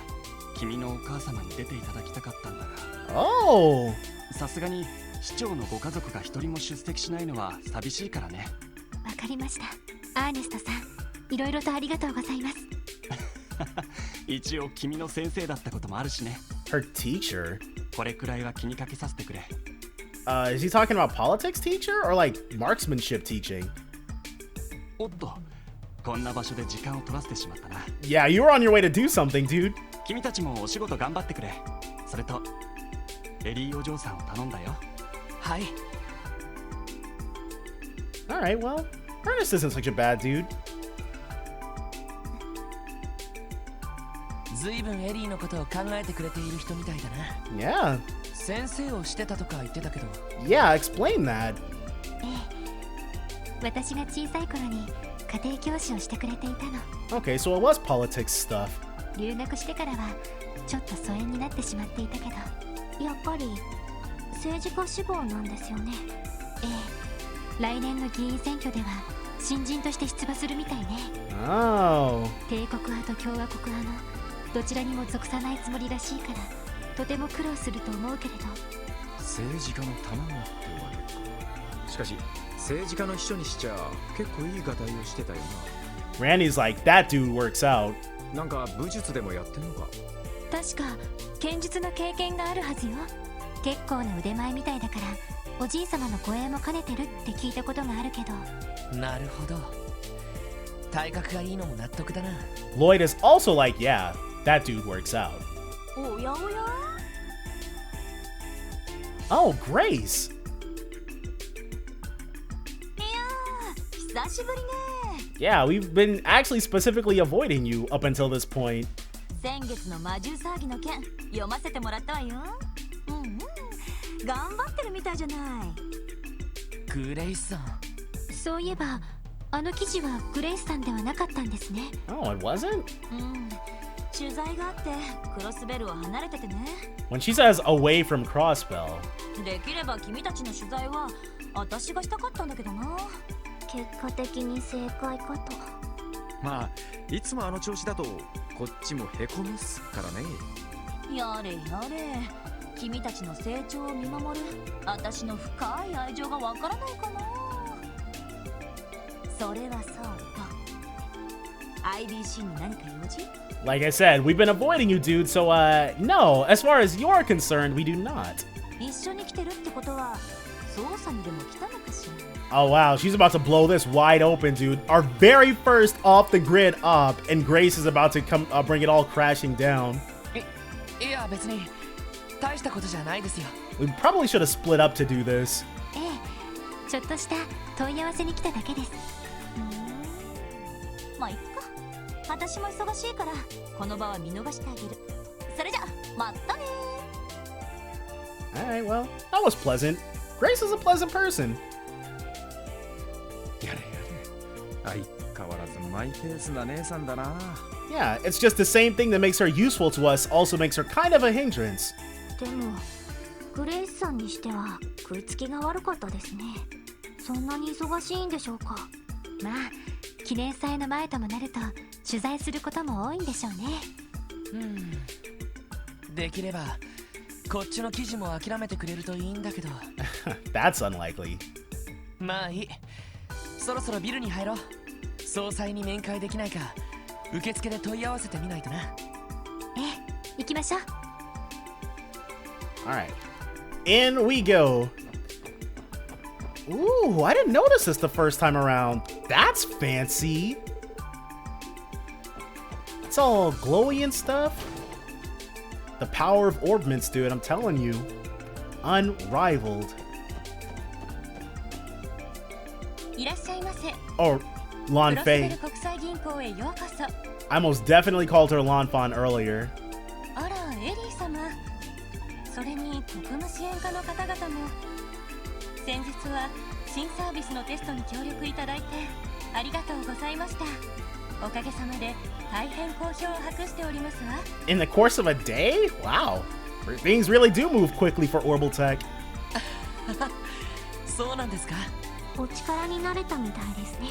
君のお母様に出ていただきたかったんだが。Oh. さすがに市長のご家族が一人も出席しないのは寂しいからね。わかりました。アーネストさん、いろいろとありがとうございます。一応君の先生だったこともあるしね。Her teacher? これくらいは気にかけさせてくれ。Is he talking about politics teacher or like marksmanship teaching? おっと、こんな場所で時間を取らせてしまったな。Yeah, you were on your way to do something, dude. 君たちもお仕事頑張ってくれ。それと、エリーお嬢さんを頼んだよ。はい。Alright, well, Ernest isn't such a bad dude. ずいぶんエリーのことを考えてくれている人みたいだYeah. な。先生をしてたとか言ってたけど。Yeah, explain that. 私が小さい頃に家庭教師をしてくれていたの。 Okay, so it was politics stuff. 留学してからはちょっと疎遠になってしまっていたけど、やっぱり政治家志望なんですよね。来年の議員選挙では新人として出馬するみたいね。 Oh. 帝国派と共和国派のどちらにも属さないつもりらしいから、とても苦労すると思うけれど。政治家の卵ってわけか。しかし政治家の秘書にしちゃ結構いいがたいをしてたよ Randy's like, that dude works out. な。なんか武術でもやってんのか。確か剣術の経験があるはずよ。結構な腕前みたいだから、おじい様の護衛も兼ねてるって聞いたことがあるけど。なるほど。体格がいいのも納得だな。 Lloyd is also like, yeah, that dude works out. おやおや。 Oh, Grace. 久しぶりね。 Yeah, we've been actually specifically avoiding you up until this point. 先月の魔獣騒ぎの件読ませてもらったわよ。頑張ってるみたいじゃない。グレイスさん。そういえばあの記事はグレイスさんではなかったんですね。 Oh, it wasn't? 取材があってクロスベルを離れててね。 When she says away from Crossbell. できれば君たちの取材は私がしたかったんだけどな。結果的に正解かと。まあいつもあの調子だとこっちもへこむっすからね。やれやれ、君たちの成長を見守る私の深い愛情がわからないかな。それはそうと。 IBC に何か用事？ Like I said, we've been avoiding you, dude, so, no. As far as you're concerned, we do not. 一緒に来てるってことは捜査にでも来たのかしら。 Oh, wow, she's about to blow this wide open, dude. Our very first off-the-grid up, and Grace is about to come bring it all crashing down. いや別に大したことじゃないですよ。 We probably should have split up to do this. ちょっとした問い合わせに来ただけです。まあいっか。私も忙しいからこの場は見逃してあげる。それじゃまたね。 Alright, well, that was pleasant. Grace is a pleasant person. やれやれ。相変わらずマイペースな姉さんだな。 Yeah, it's just the same thing that makes her useful to us also makes her kind of a hindrance. でもグレイスさんにしては食いつきが悪かったですね。そんなに忙しいんでしょうか。まあ記念祭の前ともなると取材することも多いんでしょうね。できればこっちの記事も諦めてくれるといいんだけど。That's unlikely. まあいい。そろそろビルに入ろう。総裁に面会できないか受付で問い合わせてみないとな。行きましょう。 Alright. In we go. Ooh, I didn't notice this the first time around. That's fancy. It's all glowy and stuff. The power of orbments, dude, I'm telling you. Unrivaled. いらっしゃいませ。 Or Lon クロスベル Fei. 国際銀行へようこそ。 I most definitely called her Lon Fan earlier. あらエリー様、それに特務支援課の方々も。先日は新サービスのテストに協力いただいてありがとうございました。おかげさまで大変好評を博しておりますわ。 In the course of a day? Wow. Things really do move quickly for Orbital Tech. そうなんですか。お力になれたみたいですね。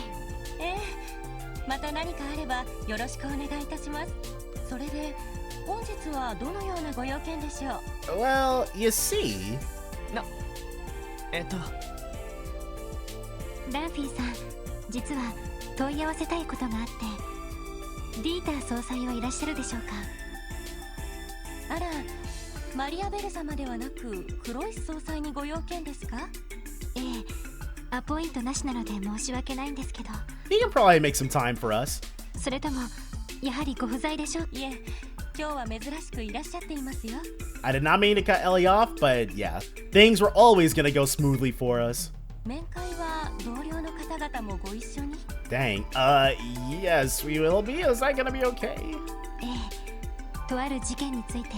また何かあればよろしくお願いいたします。それで本日はどのようなご用件でしょう。 Well, you see. ランフィーさん、実は問い合わせたいことがあって。ディーター総裁はいらっしゃるでしょうか。あら、マリアベル様ではなくクロイス総裁にご用件ですか。アポイントなしなので申し訳ないんですけど。 He can probably make some time for us. それともやはりご不在でしょう。いえ、今日は珍しくいらっしゃっていますよ。 I did not mean to cut Ellie off, but yeah, things were always gonna go smoothly for us. 面会は同僚の方々もご一緒に。 Dang. Yes, we will be. Is that gonna be okay? とある事件について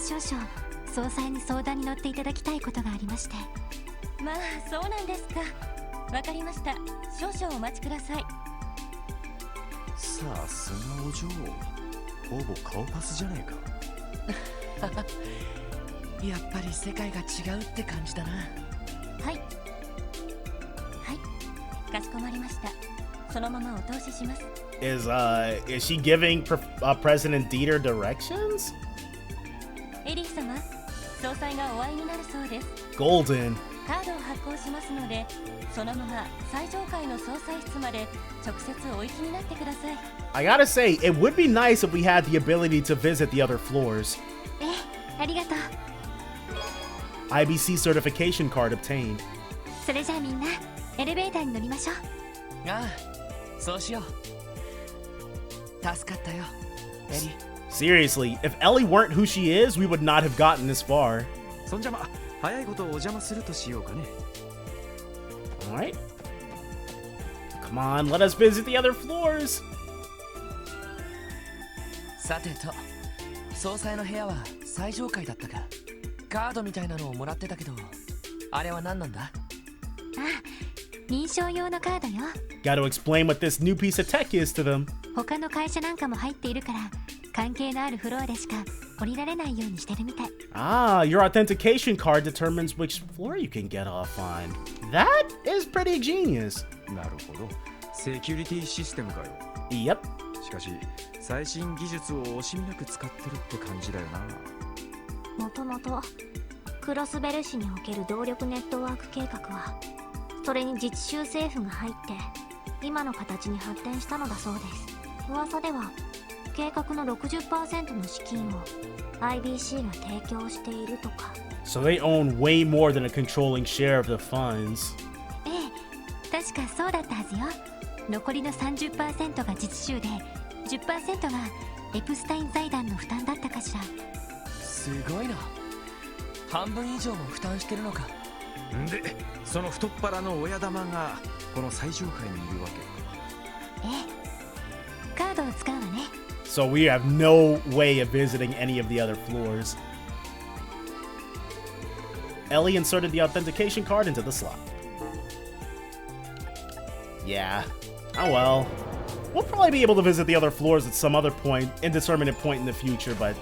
少々総裁に相談に乗っていただきたいことがありまして。まあそうなんですか。わかりました。少々お待ちください。さすがお嬢、ほぼ顔パスじゃねえか。やっぱり世界が違うって感じだな。はい、かしこまりました。そのままお通しします。Is she giving President Dieter directions? エリー様、総裁がお会いになるそうです。 Golden. カードを発行しますので、そのまま最上階の総裁室まで直接お行きになってください。 I gotta say, it would be nice if we had the ability to visit the other floors. ありがとう。 IBC certification card obtained. それじゃあみんなエレベーターに乗りましょう。ああ、そうしよう。助かったよ、エリ。Seriously, if Ellie weren't who she is, we would not have gotten this far. そんじゃま、早いことお邪魔するとしようかね。Alright. Come on, let us visit the other floors. さてと、総裁の部屋は最上階だったか。カードみたいなのをもらってたけど、あれは何なんだ？あ、認証用のカードよ。Gotta explain what this new piece of tech is to them. 他の会社なんかも入っているから、関係のあるフロアでしか降りられないようにしてるみたい。Ah, your authentication card determines which floor you can get off on. That is pretty genius. なるほど、セキュリティシステムかよ。Yep. しかし、最新技術を惜しみなく使ってるって感じだよな。もともとクロスベル市における動力ネットワーク計画は、それに自治州政府が入って今の形に発展したのだそうです。噂では計画の 60% の資金を IBC が提供しているとか。 So they own way more than a controlling share of the funds. ええ、確かそうだったはずよ。残りの 30% が自治州で 10% がエプスタイン財団の負担だったかしら。すごいな。半分以上も負担してるのか。で、その太っ腹の親玉がこの最上階にいるわけ。ええ、カードを使うわね。So we have no way of visiting any of the other floors. Ellie inserted the authentication card into the slot. Yeah. Oh well. We'll probably be able to visit the other floors at some other point, indeterminate point in the future, but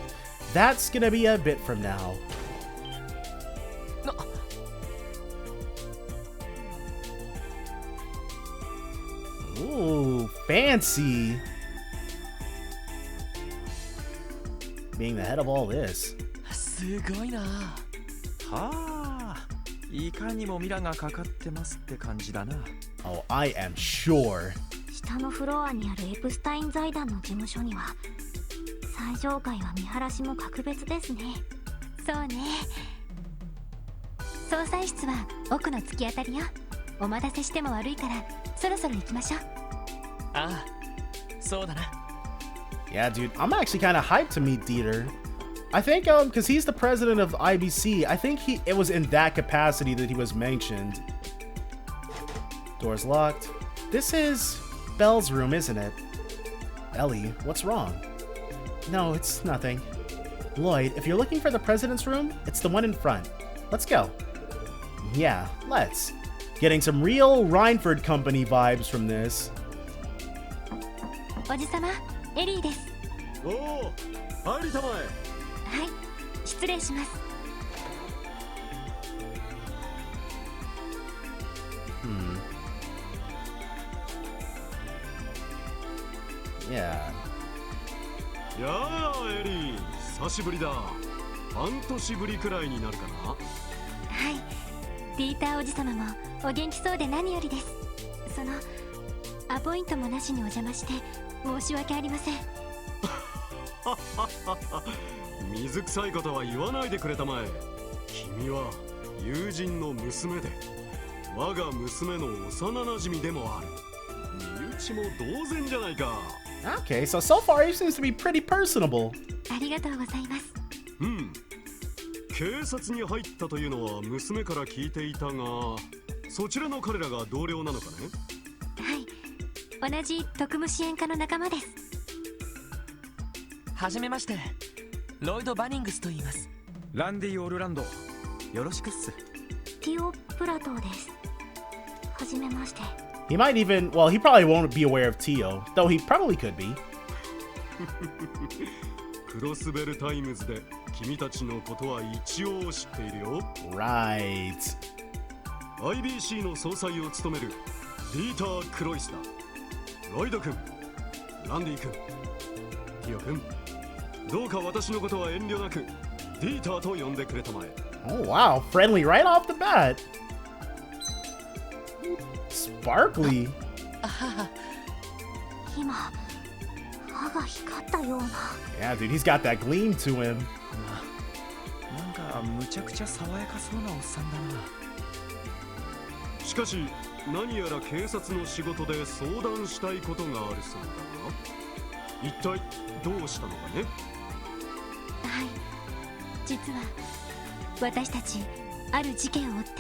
that's gonna be a bit from now. Ooh, fancy. Being the head of all this. すごいな。はあ、いかにもミラがかかってますって感じだな。Oh, I am sure. 下のフロアにあるエプスタイン財団の事務所には最上階は見晴らしも格別ですね。そうね。総裁室は奥の突き当たりよ。お待たせしても悪いからそろそろ行きましょう。ああ、そうだな。Yeah, dude, I'm actually kind of hyped to meet Dieter. I think, because he's the president of IBC, I think it was in that capacity that he was mentioned. Door's locked. This is Belle's room, isn't it? Ellie, what's wrong? No, it's nothing. Lloyd, if you're looking for the president's room, it's the one in front. Let's go. Yeah, let's. Getting some real Rhineford Company vibes from this. おじさま、エリーです。おお、入りたまえ。はい、失礼します。Yeah. やあ、エリー、久しぶりだ。半年ぶりくらいになるかな。はい、ディーターおじさまもお元気そうで何よりです。そのアポイントもなしにお邪魔して申し訳ありません。水臭いことは言わないでくれたまえ。君は友人の娘で、我が娘の幼馴染でもある。身内も同然じゃないか。Okay, so far he seems to be pretty personable. ありがとうございます。警察に入ったというのは娘から聞いていたが、そちらの彼らが同僚なのかね。はい、同じ特務支援課の仲間です。はじめまして、ロイド・バニングスと言います。ランディ・オルランド、よろしくっす。ティオ・プラトーです。はじめまして。 He might even, well, he probably won't be aware of Tio, though he probably could be. クロスベルタイムズで君たちのことは一応知っているよ。 Right. IBC の総裁を務めるディーター・クロイスだ。ロイド君、ランディ君、ティオ君、どうか私のことは遠慮なくディーターと呼んでくれたまえ。 Oh, wow. Friendly right off the bat. Sparkly. 今歯が光ったような。 Yeah, dude, he's got that gleam to him. なんかむちゃくちゃ爽やかそうなおっさんだな。しかし何やら警察の仕事で相談したいことがあるそうだが、一体どうしたのかね。はい、実は私たちある事件を追って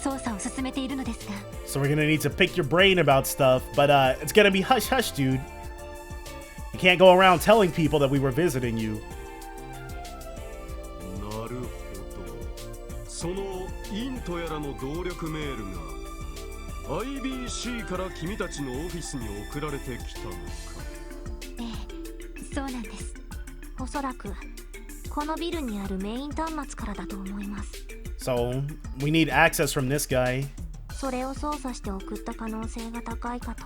捜査を進めているのですが。 So we're gonna need to pick your brain about stuff, but it's gonna be hush hush, dude. You can't go around telling people that we were visiting you. なるほど。そのイントやらの動力メールが IBC から君たちのオフィスに送られてきたのか。ええ、そうなんです。おそらくこのビルにあるメイン端末からだと思います。 So we need access from this guy. それを操作して送った可能性が高いかと。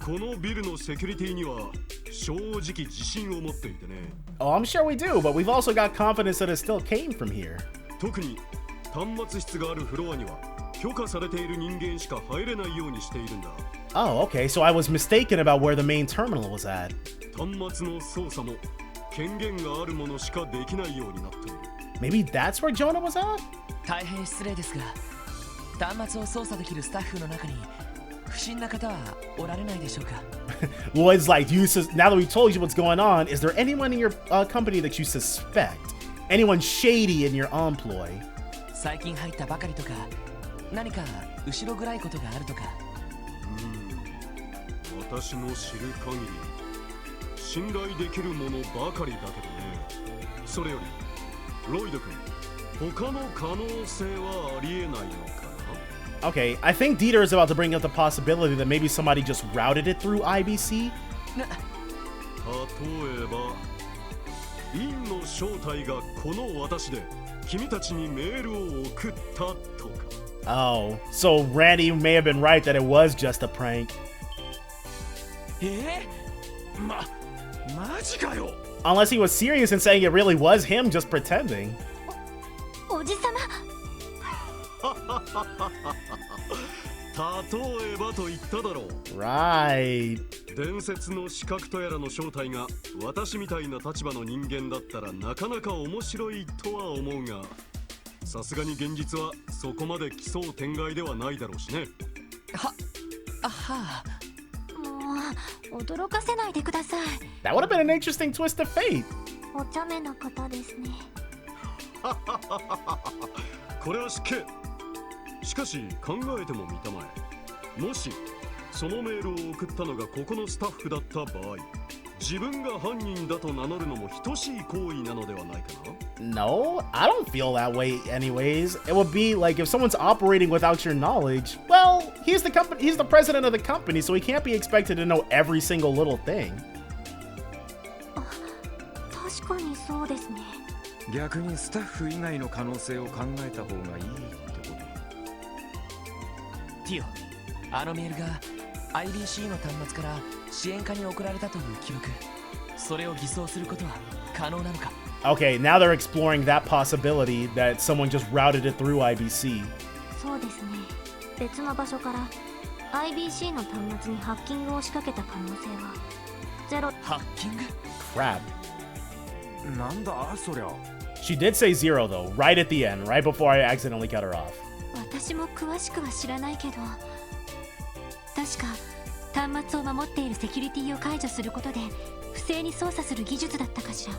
このビルのセキュリティには正直自信を持っていてね。 Oh, I'm sure we do, but we've also got confidence that it still came from here. 特に端末室があるフロアには許可されている人間しか入れないようにしているんだ。 Oh, okay, so I was mistaken about where the main terminal was at. 端末の操作も権限があるものしかできないようになっている。 Maybe that's where Jonah was at? 大変失礼ですが、端末を操作できるスタッフの中に不審な方はおられないでしょうか。Well, it's like, now that we told you what's going on, is there anyone in your company that you suspect? Anyone shady in your employ? 最近入ったばかりとか、何か後ろ暗いことがあるとか。私の知る限り信頼できるものばかりだけどね。それよりロイド君、他の可能性はありえないのかな。 Okay, I think Dieter is about to bring up the possibility that maybe somebody just routed it through IBC. 例えばインの正体がこの私で君たちにメールを送ったとか。 Oh, so Randy may have been right that it was just a prank. マジかよ。 Unless he was serious in saying it really was him just pretending. おじさま。例えばと言っただろう。 Right. 伝説の資格とやらの正体が私みたいな立場の人間だったらなかなか面白いとは思うが、さすがに現実はそこまで奇想天外ではないだろうしね。はあ。もう驚かせないでください。 That would have been an interesting twist of fate. お茶目な方ですね。これは失敬。しかし考えてもみたまえ。もしそのメールを送ったのがここのスタッフだった場合、自分が犯人だと名乗るのも等しい行為なのではないかな。 No, I don't feel that way anyways. It would be like if someone's operating without your knowledge, well, he's the president of the company, so he can't be expected to know every single little thing. 確かにそうですね。逆にスタッフ以外の可能性を考えた方がいいってこと。ティオ、あのメールが IBC の端末から支援課に送られたという記録、それを偽装することは可能なのか。 Okay, now they're exploring that possibility that someone just routed it through IBC. そうですね。別の場所から IBC の端末にハッキングを仕掛けた可能性はゼロ。ハッキング？ Crap. なんだそりゃ。 She did say zero though, right at the end, right before I accidentally cut her off. 私も詳しくは知らないけど、確か端末を守っているセキュリティを解除することで不正に操作する技術だったかしら。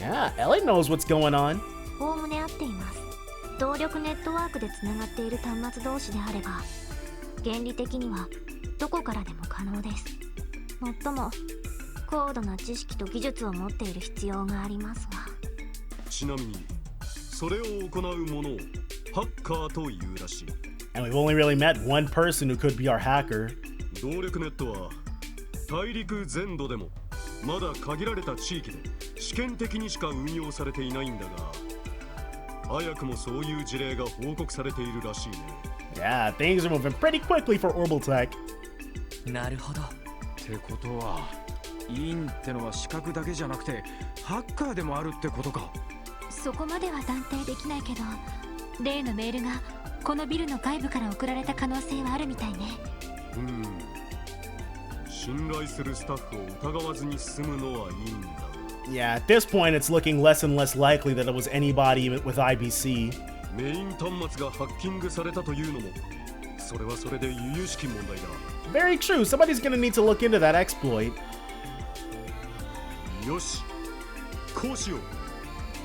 Yeah, Ellie knows what's going on. おおむね合っています。動力ネットワークでつながっている端末同士であれば原理的にはどこからでも可能です。もっとも高度な知識と技術を持っている必要がありますわ。ちなみにそれを行う者をハッカーというらしい。 And we've only really met one person who could be our hacker. 動力ネットは大陸全土でもまだ限られた地域で試験的にしか運用されていないんだが、早くもそういう事例が報告されているらしいね。 Yeah, things are moving pretty quickly for Orbital Tech. なるほど。ってことはインってのは資格だけじゃなくてハッカーでもあるってことか。そこまでは断定できないけど、例のメールがこのビルの外部から送られた可能性はあるみたいね。信頼するスタッフを疑わずに済むのはいいんだ。 Yeah, at this point, it's looking less and less likely that it was anybody with IBC. メイン端末がハッキングされたというのも、それはそれで由々しき問題だ。 Very true. Somebody's gonna need to look into that exploit. よし、こうしよう。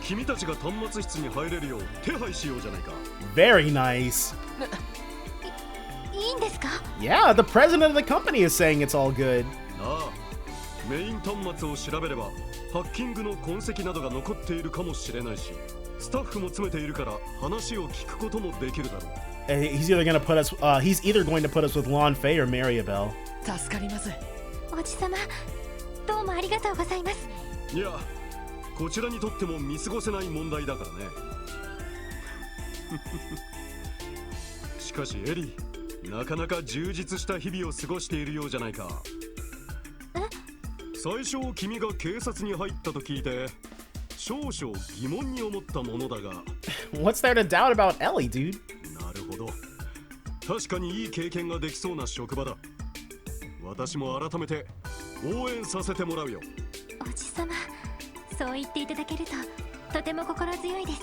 君たちが端末室に入れるよう手配しようじゃないか。 Very nice. いいんですか？ Yeah, the president of the company is saying it's all good. ああ、メイン端末を調べればハッキングの痕跡などが残っているかもしれないし、スタッフも詰めているから話を聞くこともできるだろう。He's either going to put us with Lon Fei or Mariabell. 助かります。おじさま、どうもありがとうございます。いや、こちらにとっても見過ごせない問題だからね。しかしエリー、なかなか充実した日々を過ごしているようじゃないか。最初君が警察に入ったと聞いて少々疑問に思ったものだが。 What's there to doubt about Ellie, dude? なるほど、確かにいい経験ができそうな職場だ。私も改めて応援させてもらうよ。おじさま、そう言っていただけるととても心強いで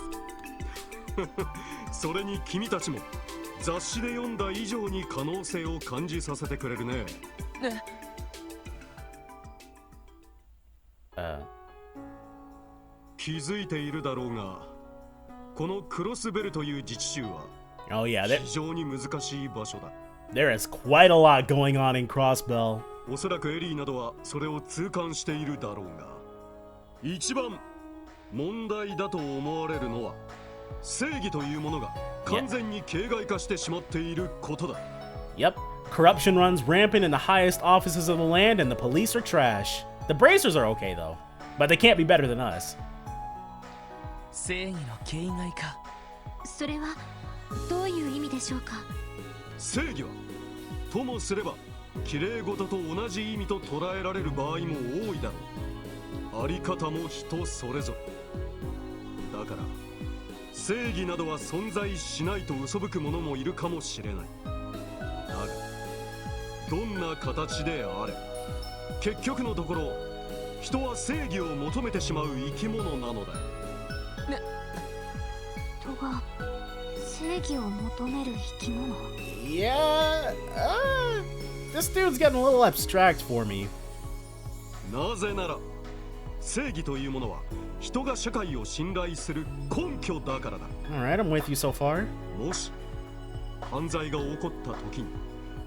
す。それに君たちも雑誌で読んだ以上に可能性を感じさせてくれるね。気づいているだろうが、このクロスベルという自治州は Oh yeah, 非常に難しい場所だ。 there is quite a lot going on in Crossbell. おそらくエリーなどはそれを痛感しているだろうが、一番問題だと思われるのは正義というものが完全に形骸化してしまっていることだ。 Yep, corruption runs rampant in the highest offices of the land and the police are trash. The Bracers are okay though, but they can't be better than us. 正義の形骸化。それはどういう意味でしょうか？正義はともすれば綺麗事と同じ意味と捉えられる場合も多いだろう。あり方も人それぞれだから、正義などは存在しないと嘘吹く者もいるかもしれない。だがどんな形であれ、結局のところ人は正義を求めてしまう生き物なのだ。人が正義を求める生き物。 Yeah, this dude's getting a little abstract for me. なぜなら正義というものは人が社会を信頼する根拠だからだ。 Alright, I'm with you so far. もし犯罪が起こった時に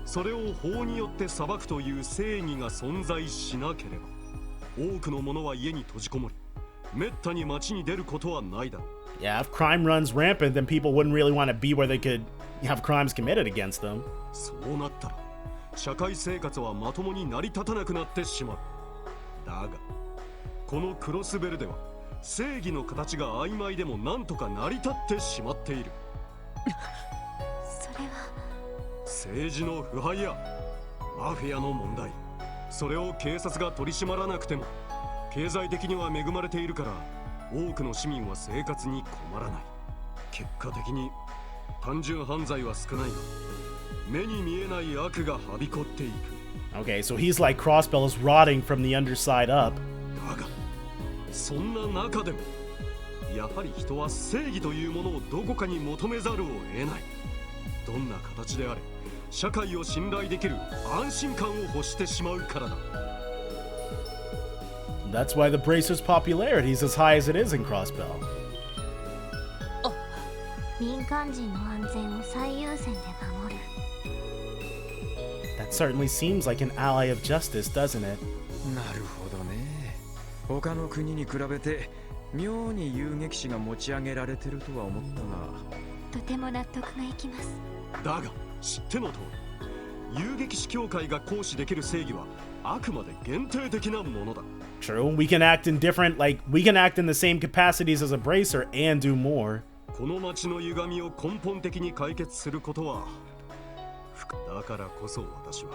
それを法によって裁くという正義が存在しなければ、多くの者は家に閉じこもり、めったに街に出ることはないだろう。 Yeah, if crime runs rampant, then people wouldn't really want to be where they could have crimes committed against them. そうなったら社会生活はまともに成り立たなくなってしまう。だがこのクロスベルでは正義の形が曖昧でもなんとか成り立ってしまっている。それは政治の腐敗やマフィアの問題、それを警察が取り締まらなくても経済的には恵まれているから多くの市民は生活に困らない。結果的に単純犯罪は少ないが、目に見えない悪がはびこっていく。 Okay, so he's like Crossbell is rotting from the underside up. だがそんな中でもやはり人は正義というものをどこかに求めざるを得ない。どんな形であれ社会を信頼できる安心感を欲してしまうからだ。 That's why the Bracers' popularity is as high as it is in Crossbell. 民間人の安全を最優先で守る。 That certainly seems like an ally of justice, doesn't it? なるほどね。他の国に比べて妙に遊撃士が持ち上げられてるとは思ったが、とても納得がいきます。だが知っての通り、遊撃士協会が行使できる正義はあくまで限定的なものだ。 True, we can act in different, like, we can act in the same capacities as a bracer and do more. この町の歪みを根本的に解決することはだからこそ私は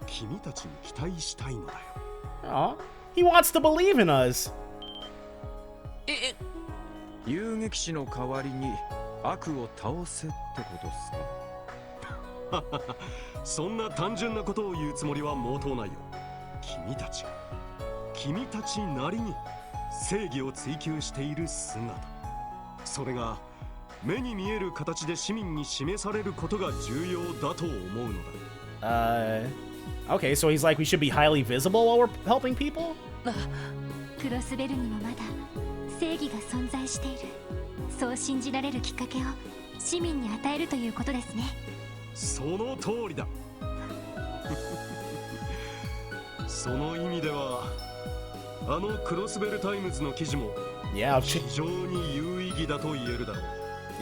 君たちに期待したいのだよ。Aw, he wants to believe in us. 遊撃士の代わりに悪を倒せってことっすか？そんな単純なことを言うつもりは毛頭ないよ。君たちなりに正義を追求している姿、それが目に見える形で市民に示されることが重要だと思うのだ。Okay, so he's like we should be highly visible while we're helping people? クロスベルにもまだ正義が存在している、そう信じられるきっかけを市民に与えるということですね。その通りだ。その意味ではあのクロスベルタイムズの記事も非常に有意義だと言えるだろう。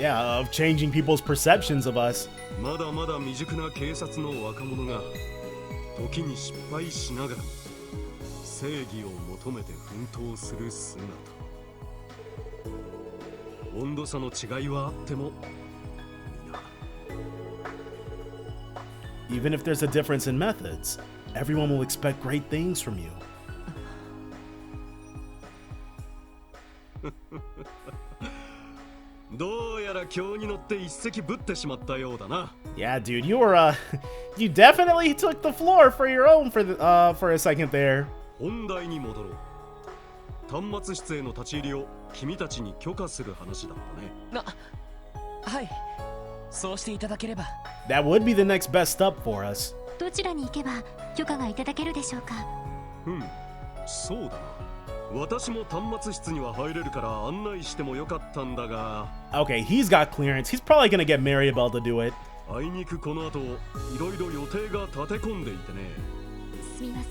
Yeah, of changing people's perceptions of us. まだまだ未熟な警察の若者が時に失敗しながらも正義を求めて奮闘する姿、温度差の違いはあってもEven if there's a difference in methods, everyone will expect great things from you. どうやら今日に乗って一石ぶってしまったようだな。Yeah, dude, you were you definitely took the floor for your own for a second there. 本題に戻ろう。端末室への立ち入りを君たちに許可する話だったね。はい、そうしていただければ。That would be the next best step for us. どちらに行けば許可がいただけるでしょうか？そうだな。私も端末室には入れるから案内してもよかったんだが。Okay, he's got clearance. He's probably gonna get Mariabell to do it. あいにくこの後いろいろ予定が立て込んでいてね。すみません、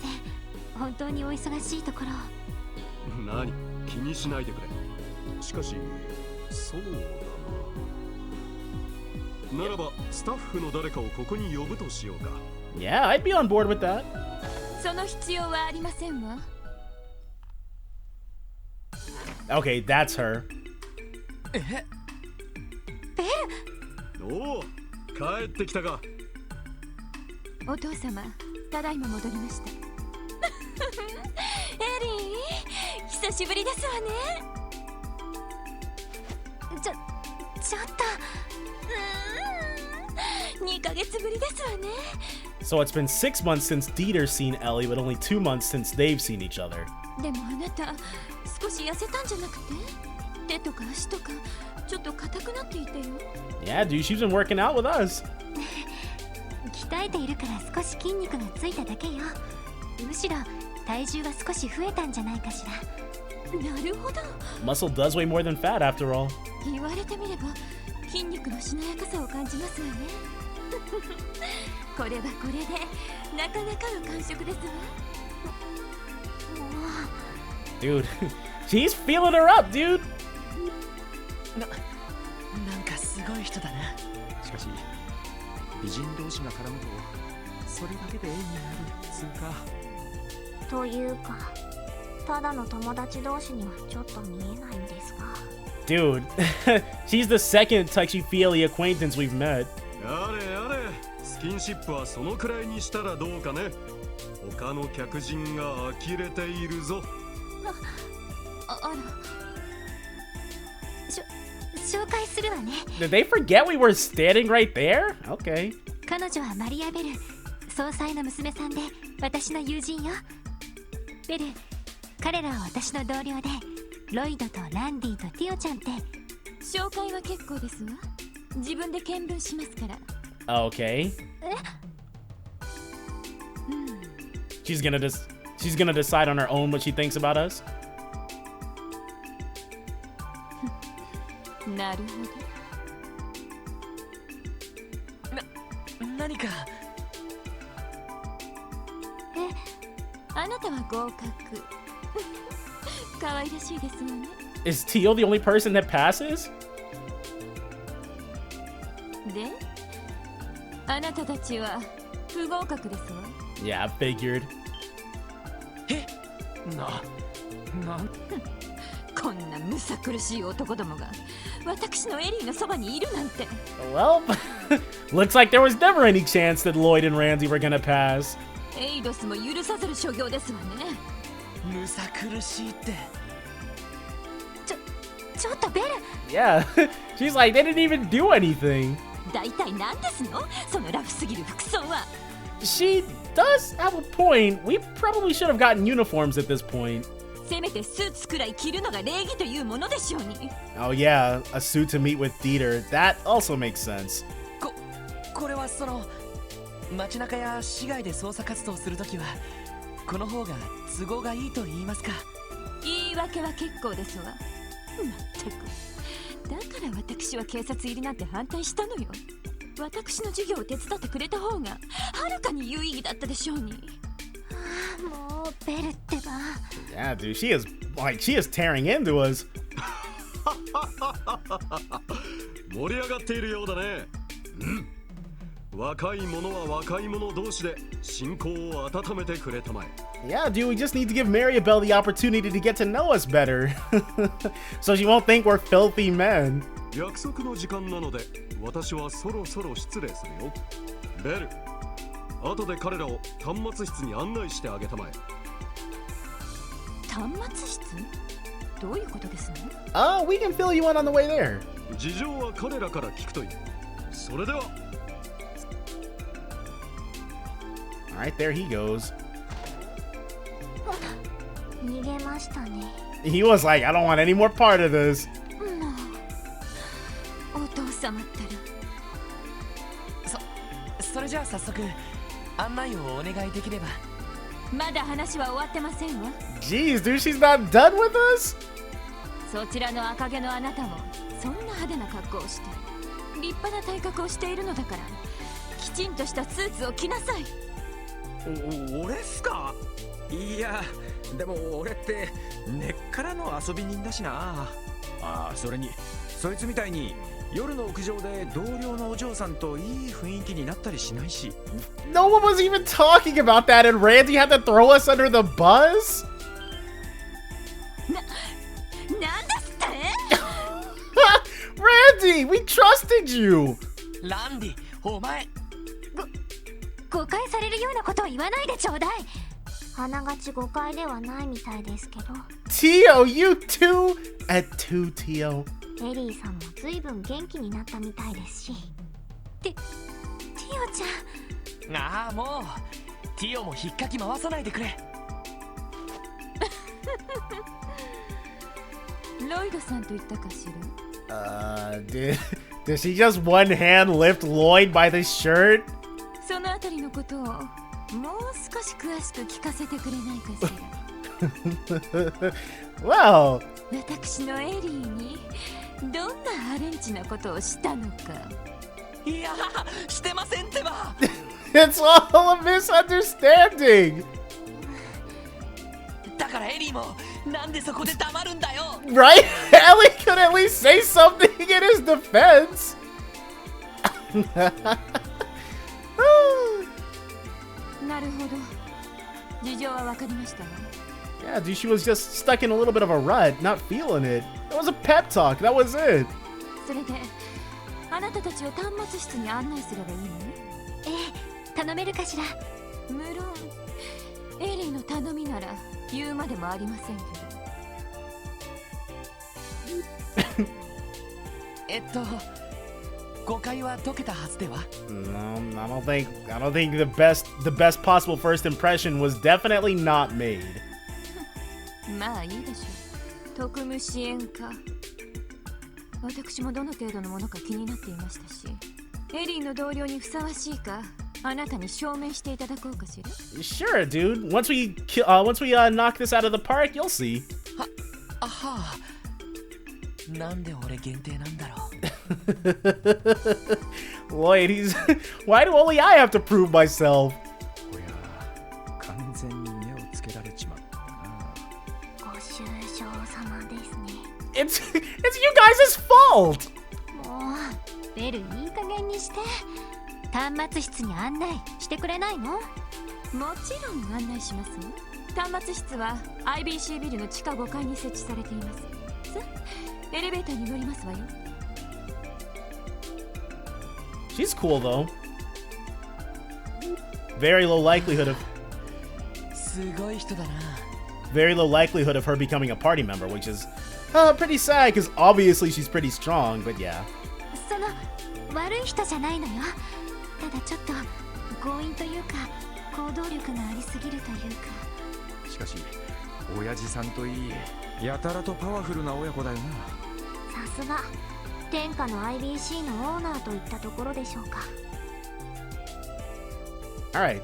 本当にお忙しいところ。何、気にしないでくれ。しかしそうだな。ならばスタッフの誰かをここに呼ぶとしようか。Yeah, I'd be on board with that. その必要はありませんわ。Okay, that's her. おお、帰ってきたか。お父様、ただいま戻りました。エリー、久しぶりですわね。ちょっと、2ヶ月ぶりですわね。So it's been 6 months since Dieter's seen Ellie, but only 2 months since they've seen each other. でもあなた、少し痩せたんじゃなくて、手とか足とかちょっと硬くなっていてよ。Yeah, dude, she's been working out with us. 鍛えているから少し筋肉がついただけよ。むしろ体重は少し増えたんじゃないかしら。なるほど。 Muscle does weigh more than fat after all. 言われてみれば筋肉のしなやかさを感じますわね。これはこれでなかなかの感触ですわ。Dude, she's feeling her up, dude. なんかすごい人だな。しかし美人同士が絡むとそれだけで絵になるつうか。というか、ただの友達同士にはちょっと見えないんですが。Dude, she's the second touchy-feely acquaintance we've met. やれやれ、スキンシップはそのくらいにしたらどうかね。他の客人が呆れているぞ。紹介するわね。 Did they forget we were standing right there? Okay. 彼女はマリアベル、総裁の娘さんで私の友人よ。ベル、彼らは私の同僚で、ロイドとランディとティオちゃんって。紹介は結構ですわ。自分で見聞しますから。Okay. She's gonna decide on her own what she thinks about us. なるほど。何か。あなたは合格。可愛らしいですわね。 Is Teal the only person that passes? で、あなたたちは不合格ですわ。 Yeah, figured. こんなむさ苦しい男どもが私のエリーのそばにいるなんて。 Well, looks like there was never any chance that Lloyd and Randy were gonna pass. エイドスも許させる所業ですわね。むさ苦しいって。ちょっとベル。 Yeah, she's like, they didn't even do anything. 大体何ですのそのラフすぎる服装は。 She does have a point. We probably should have gotten uniforms at this point. せめてスーツくらい着るのが礼儀というものでしょうに。 Oh yeah, a suit to meet with Dieter. That also makes sense. これはその街中や市街で捜査活動するときはこの方が都合がいいと言いますか。言い訳は結構ですわ。まったく。だから私は警察入りなんて反対したのよ。私の授業を手伝ってくれた方がはるかに有意義だったでしょうに。もうベルってば。 Yeah, dude, she is tearing into us. 盛り上がっているようだね。若い者は若い者同士で親交を温めてくれたまえ。 Yeah, dude, we just need to give Mariabell the opportunity to get to know us better. So she won't think we're filthy men. 約束の時間なので私はそろそろ失礼するよ。ベル、後で彼らを端末室に案内してあげたまえ。端末室？どういうことですの？ Oh, we can fill you in on the way there. 事情は彼らから聞くといい。それでは。 All right, there he goes. 逃げましたね。 He was like, I don't want any more part of this. お父様ったら。それじゃあ早速案内をお願いできれば。まだ話は終わってませんわ。 Jeez, dude, she's not done with us? そちらの赤毛のあなたもそんな派手な格好をして立派な体格をしているのだからきちんとしたスーツを着なさい。俺っすか？いや、でも俺って根っからの遊び人だしな。ああ、それにそいつみたいに夜の屋上で同僚のお嬢さんといい雰囲気になったりしないし。 No one was even talking about that, and Randy had to throw us under the bus? なんですってRandy, we trusted you. ランディ、お前。誤解されるようなことを言わないでちょうだい。あながち誤解ではないみたいですけど、 Tio, you too? At two, Tio. エリーさんもずいぶん元気になったみたいですし。ティオちゃん。ああ、もうティオも引っかき回さないでくれ。ロイドさんと言ったかしら。Did she just one hand lift Lloyd by the shirt? そのあたりのことをもう少し詳しく聞かせてくれないかしら。Well, 私のエリーにどんなハレンチなことをしたのか。いや、してませんってば。it's all a misunderstanding. だからエリーもなんでそこで黙るんだよ。 Right? Ellie could at least say something in his defense. なるほど。事情はわかりましたわ。 Yeah, dude, she was just stuck in a little bit of a rut, not feeling it. It was a pep talk, that was it. それであなたたちを端末室に案内すればいいのね。ええ、頼めるかしら。無論エリーの頼みなら言うまでもありませんけど。誤解は解けたはずでは。 No, I don't think the best possible first impression was definitely not made. まあいいでしょう。特務支援課。私もどの程度のものか気になっていましたし、エリーの同僚にふさわしいかあなたに証明していただこうかしら。 Sure, dude. Once we knock this out of the park, you'll see. はあ。なんで俺限定なんだろう。Lloyd, why do only I have to prove myself? おや、完全に目をつけられちまったな。It's you guys' fault. もうベルいい加減にして。端末室に案内してくれないの？もちろん案内しますよ。端末室は IBC ビルの地下5階に設置されています。さあ、エレベーターに乗りますわよ。She's cool though. Very low likelihood of すごい人だな。 very low likelihood of her becoming a party member, which is pretty sad because obviously she's pretty strong, but yeah. その悪い人じゃないのよ。ただちょっと強引というか行動力がありすぎるというか。しかし親父さんといいやたらとパワフルな親子だよな。さすが天下の IBC のオーナーといったところでしょうか。 Alright,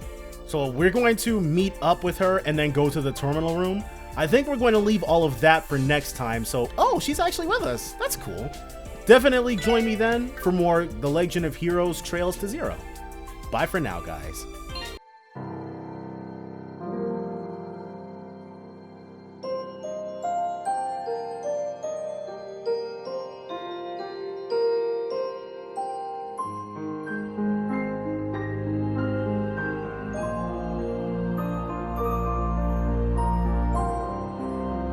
so we're going to meet up with her and then go to the terminal room. I think we're going to leave all of that for next time. So, oh, she's actually with us. That's cool. Definitely join me then for more The Legend of Heroes Trails to Zero. Bye for now, guys.